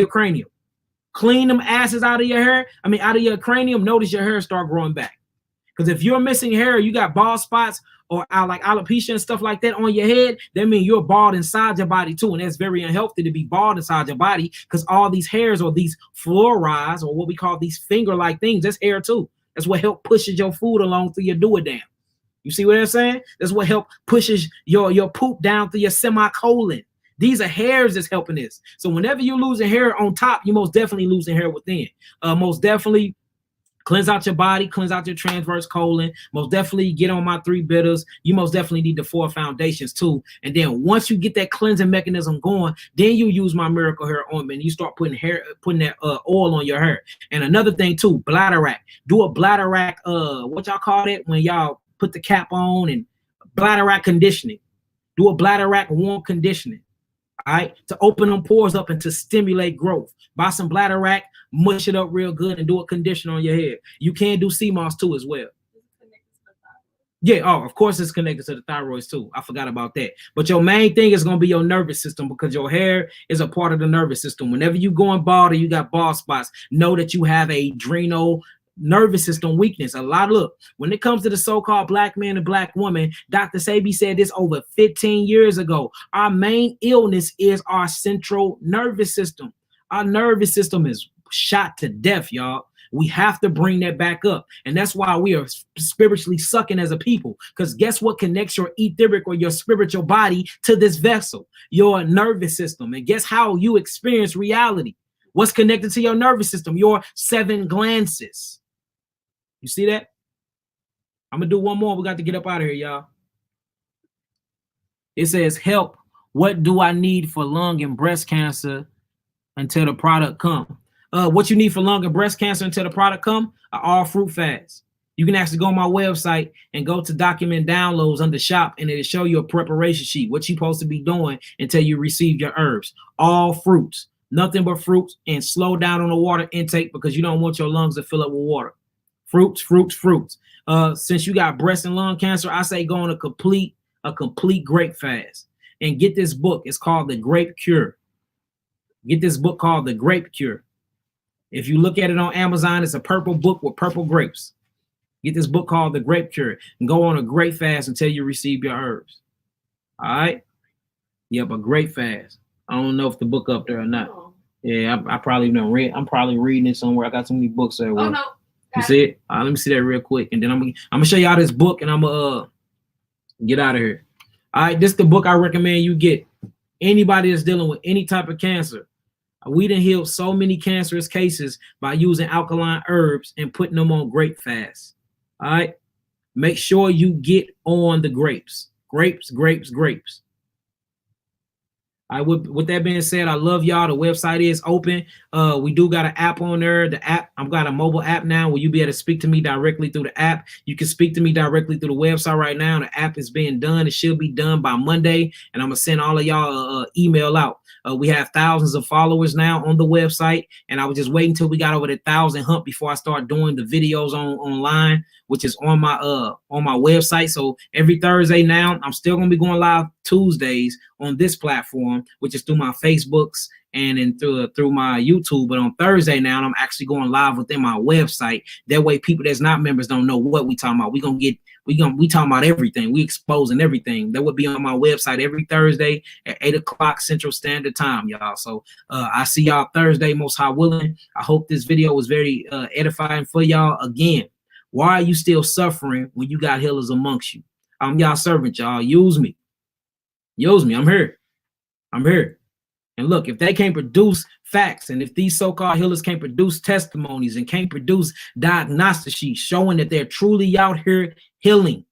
cranium. Clean them acids out of your cranium. Notice your hair start growing back. Because if you're missing hair, you got bald spots or like alopecia and stuff like that on your head, that means you're bald inside your body too. And that's very unhealthy to be bald inside your body, because all these hairs or these fluorides or what we call these finger-like things, that's hair too. That's what help pushes your food along through your do-it-damn. You see what I'm saying? That's what help pushes your poop down through your semicolon. These are hairs that's helping this. So whenever you're losing hair on top, you most definitely losing hair within. Most definitely cleanse out your body, cleanse out your transverse colon. Most definitely get on my 3 bitters. You most definitely need the 4 foundations too. And then once you get that cleansing mechanism going, then you use my miracle hair ointment. You start putting that oil on your hair. And another thing too, bladder rack. Do a bladder rack. What y'all call it when y'all put the cap on, and bladder rack conditioning. Do a bladder rack warm conditioning. All right, to open them pores up and to stimulate growth. Buy some bladder rack, mush it up real good, and do a condition on your hair. You can do CMOS too as well. Yeah, of course it's connected to the thyroids too. I forgot about that. But your main thing is going to be your nervous system, because your hair is a part of the nervous system. Whenever you going bald or you got bald spots, know that you have a adrenal nervous system weakness. Look, when it comes to the so-called black man and black woman, Dr. Sebi said this over 15 years ago. Our main illness is our central nervous system. Our nervous system is shot to death, y'all. We have to bring that back up. And that's why we are spiritually sucking as a people. Because guess what connects your etheric or your spiritual body to this vessel? Your nervous system. And guess how you experience reality? What's connected to your nervous system? Your 7 glands. You see that? I'm gonna do one more. We got to get up out of here, y'all. It says, help. What do I need for lung and breast cancer until the product come? What you need for lung and breast cancer until the product come? All fruit fast. You can actually go on my website and go to document downloads under shop, and it'll show you a preparation sheet, what you're supposed to be doing until you receive your herbs. All fruits, nothing but fruits, and slow down on the water intake because you don't want your lungs to fill up with water. Fruits, fruits, fruits. Since you got breast and lung cancer, I say go on a complete grape fast and get this book. It's called The Grape Cure. Get this book called The Grape Cure. If you look at it on Amazon, it's a purple book with purple grapes. Get this book called The Grape Cure and go on a grape fast until you receive your herbs. All right? Yep, a grape fast. I don't know if the book up there or not. Oh. Yeah, I probably don't read. I'm probably reading it somewhere. I got so many books there. Oh, no. You see it? Let me see that real quick, and then I'm gonna show y'all this book, and I'm gonna get out of here. All right, this is the book I recommend you get. Anybody that's dealing with any type of cancer. We done healed so many cancerous cases by using alkaline herbs and putting them on grape fast. All right, make sure you get on the grapes. Grapes, grapes, grapes. All right, with that being said, I love y'all. The website is open. We do got an app on there. The app, I've got a mobile app now where you'll be able to speak to me directly through the app. You can speak to me directly through the website right now. The app is being done. It should be done by Monday, and I'm gonna send all of y'all email out. We have thousands of followers now on the website, and I was just waiting until we got over the 1,000 hump before I start doing the videos online, which is on my website. So every Thursday now, I'm still gonna be going live Tuesdays on this platform, which is through my Facebooks and then through my YouTube. But on Thursday now, I'm actually going live within my website. That way, people that's not members don't know what we talking about. We talking about everything. We exposing everything. That would be on my website every Thursday at 8 o'clock Central Standard Time, y'all. So I see y'all Thursday, most high willing. I hope this video was very edifying for y'all. Again, why are you still suffering when you got healers amongst you? I'm y'all servant, y'all. Use me. Use me. I'm here. I'm here. And look, if they can't produce facts, and if these so-called healers can't produce testimonies and can't produce diagnostic sheets showing that they're truly out here healing,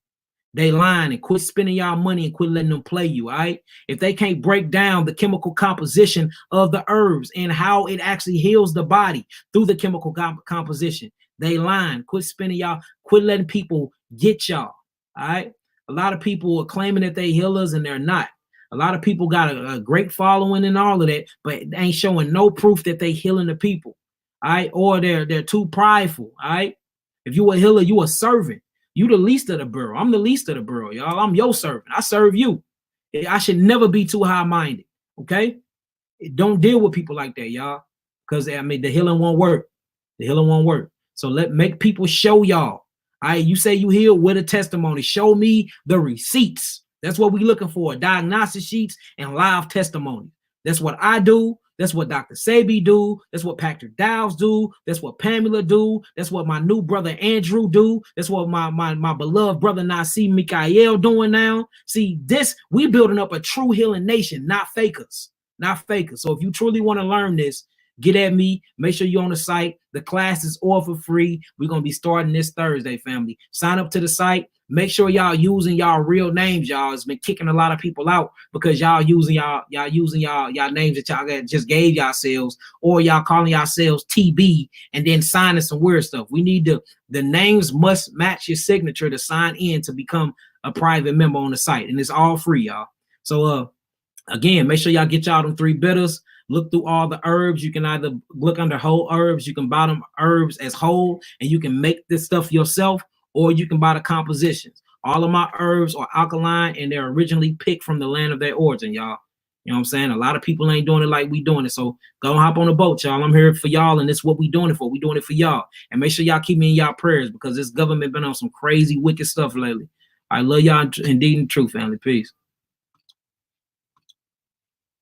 they lying, and quit spending y'all money and quit letting them play you, all right? If they can't break down the chemical composition of the herbs and how it actually heals the body through the chemical composition, they lying. Quit spending y'all, quit letting people get y'all, all right? A lot of people are claiming that they healers and they're not. A lot of people got a great following and all of that, but they ain't showing no proof that they healing the people, all right? Or they're too prideful, all right? If you a healer, you a servant. You the least of the burrow. I'm the least of the burrow, y'all. I'm your servant. I serve you. I should never be too high-minded, okay? Don't deal with people like that, y'all, because, I mean, the healing won't work. The healing won't work. So make people show y'all. All right, you say you healed with a testimony. Show me the receipts. That's what we're looking for, diagnostic sheets and live testimony. That's what I do. That's what Dr. Sebi do. That's what Patrick Dowds do. That's what Pamela do. That's what my new brother Andrew do. That's what my beloved brother Nasi Mikael doing now. See, we building up a true healing nation, not fakers, not fakers. So if you truly want to learn this, get at me. Make sure you're on the site. The class is all for free. We're going to be starting this Thursday, family. Sign up to the site. Make sure y'all using y'all real names, y'all. It's been kicking a lot of people out because y'all using y'all names that y'all just gave yourselves, or y'all calling yourselves TB and then signing some weird stuff. We need the names must match your signature to sign in to become a private member on the site, and it's all free, y'all. So again, make sure y'all get y'all them 3 bitters. Look through all the herbs. You can either look under whole herbs. You can buy them herbs as whole, and you can make this stuff yourself, or you can buy the compositions. All of my herbs are alkaline, and they're originally picked from the land of their origin, y'all. You know what I'm saying? A lot of people ain't doing it like we doing it. So go and hop on the boat, y'all. I'm here for y'all, and this is what we doing it for. We doing it for y'all. And make sure y'all keep me in y'all prayers, because this government been on some crazy, wicked stuff lately. I love y'all indeed and true, family. Peace.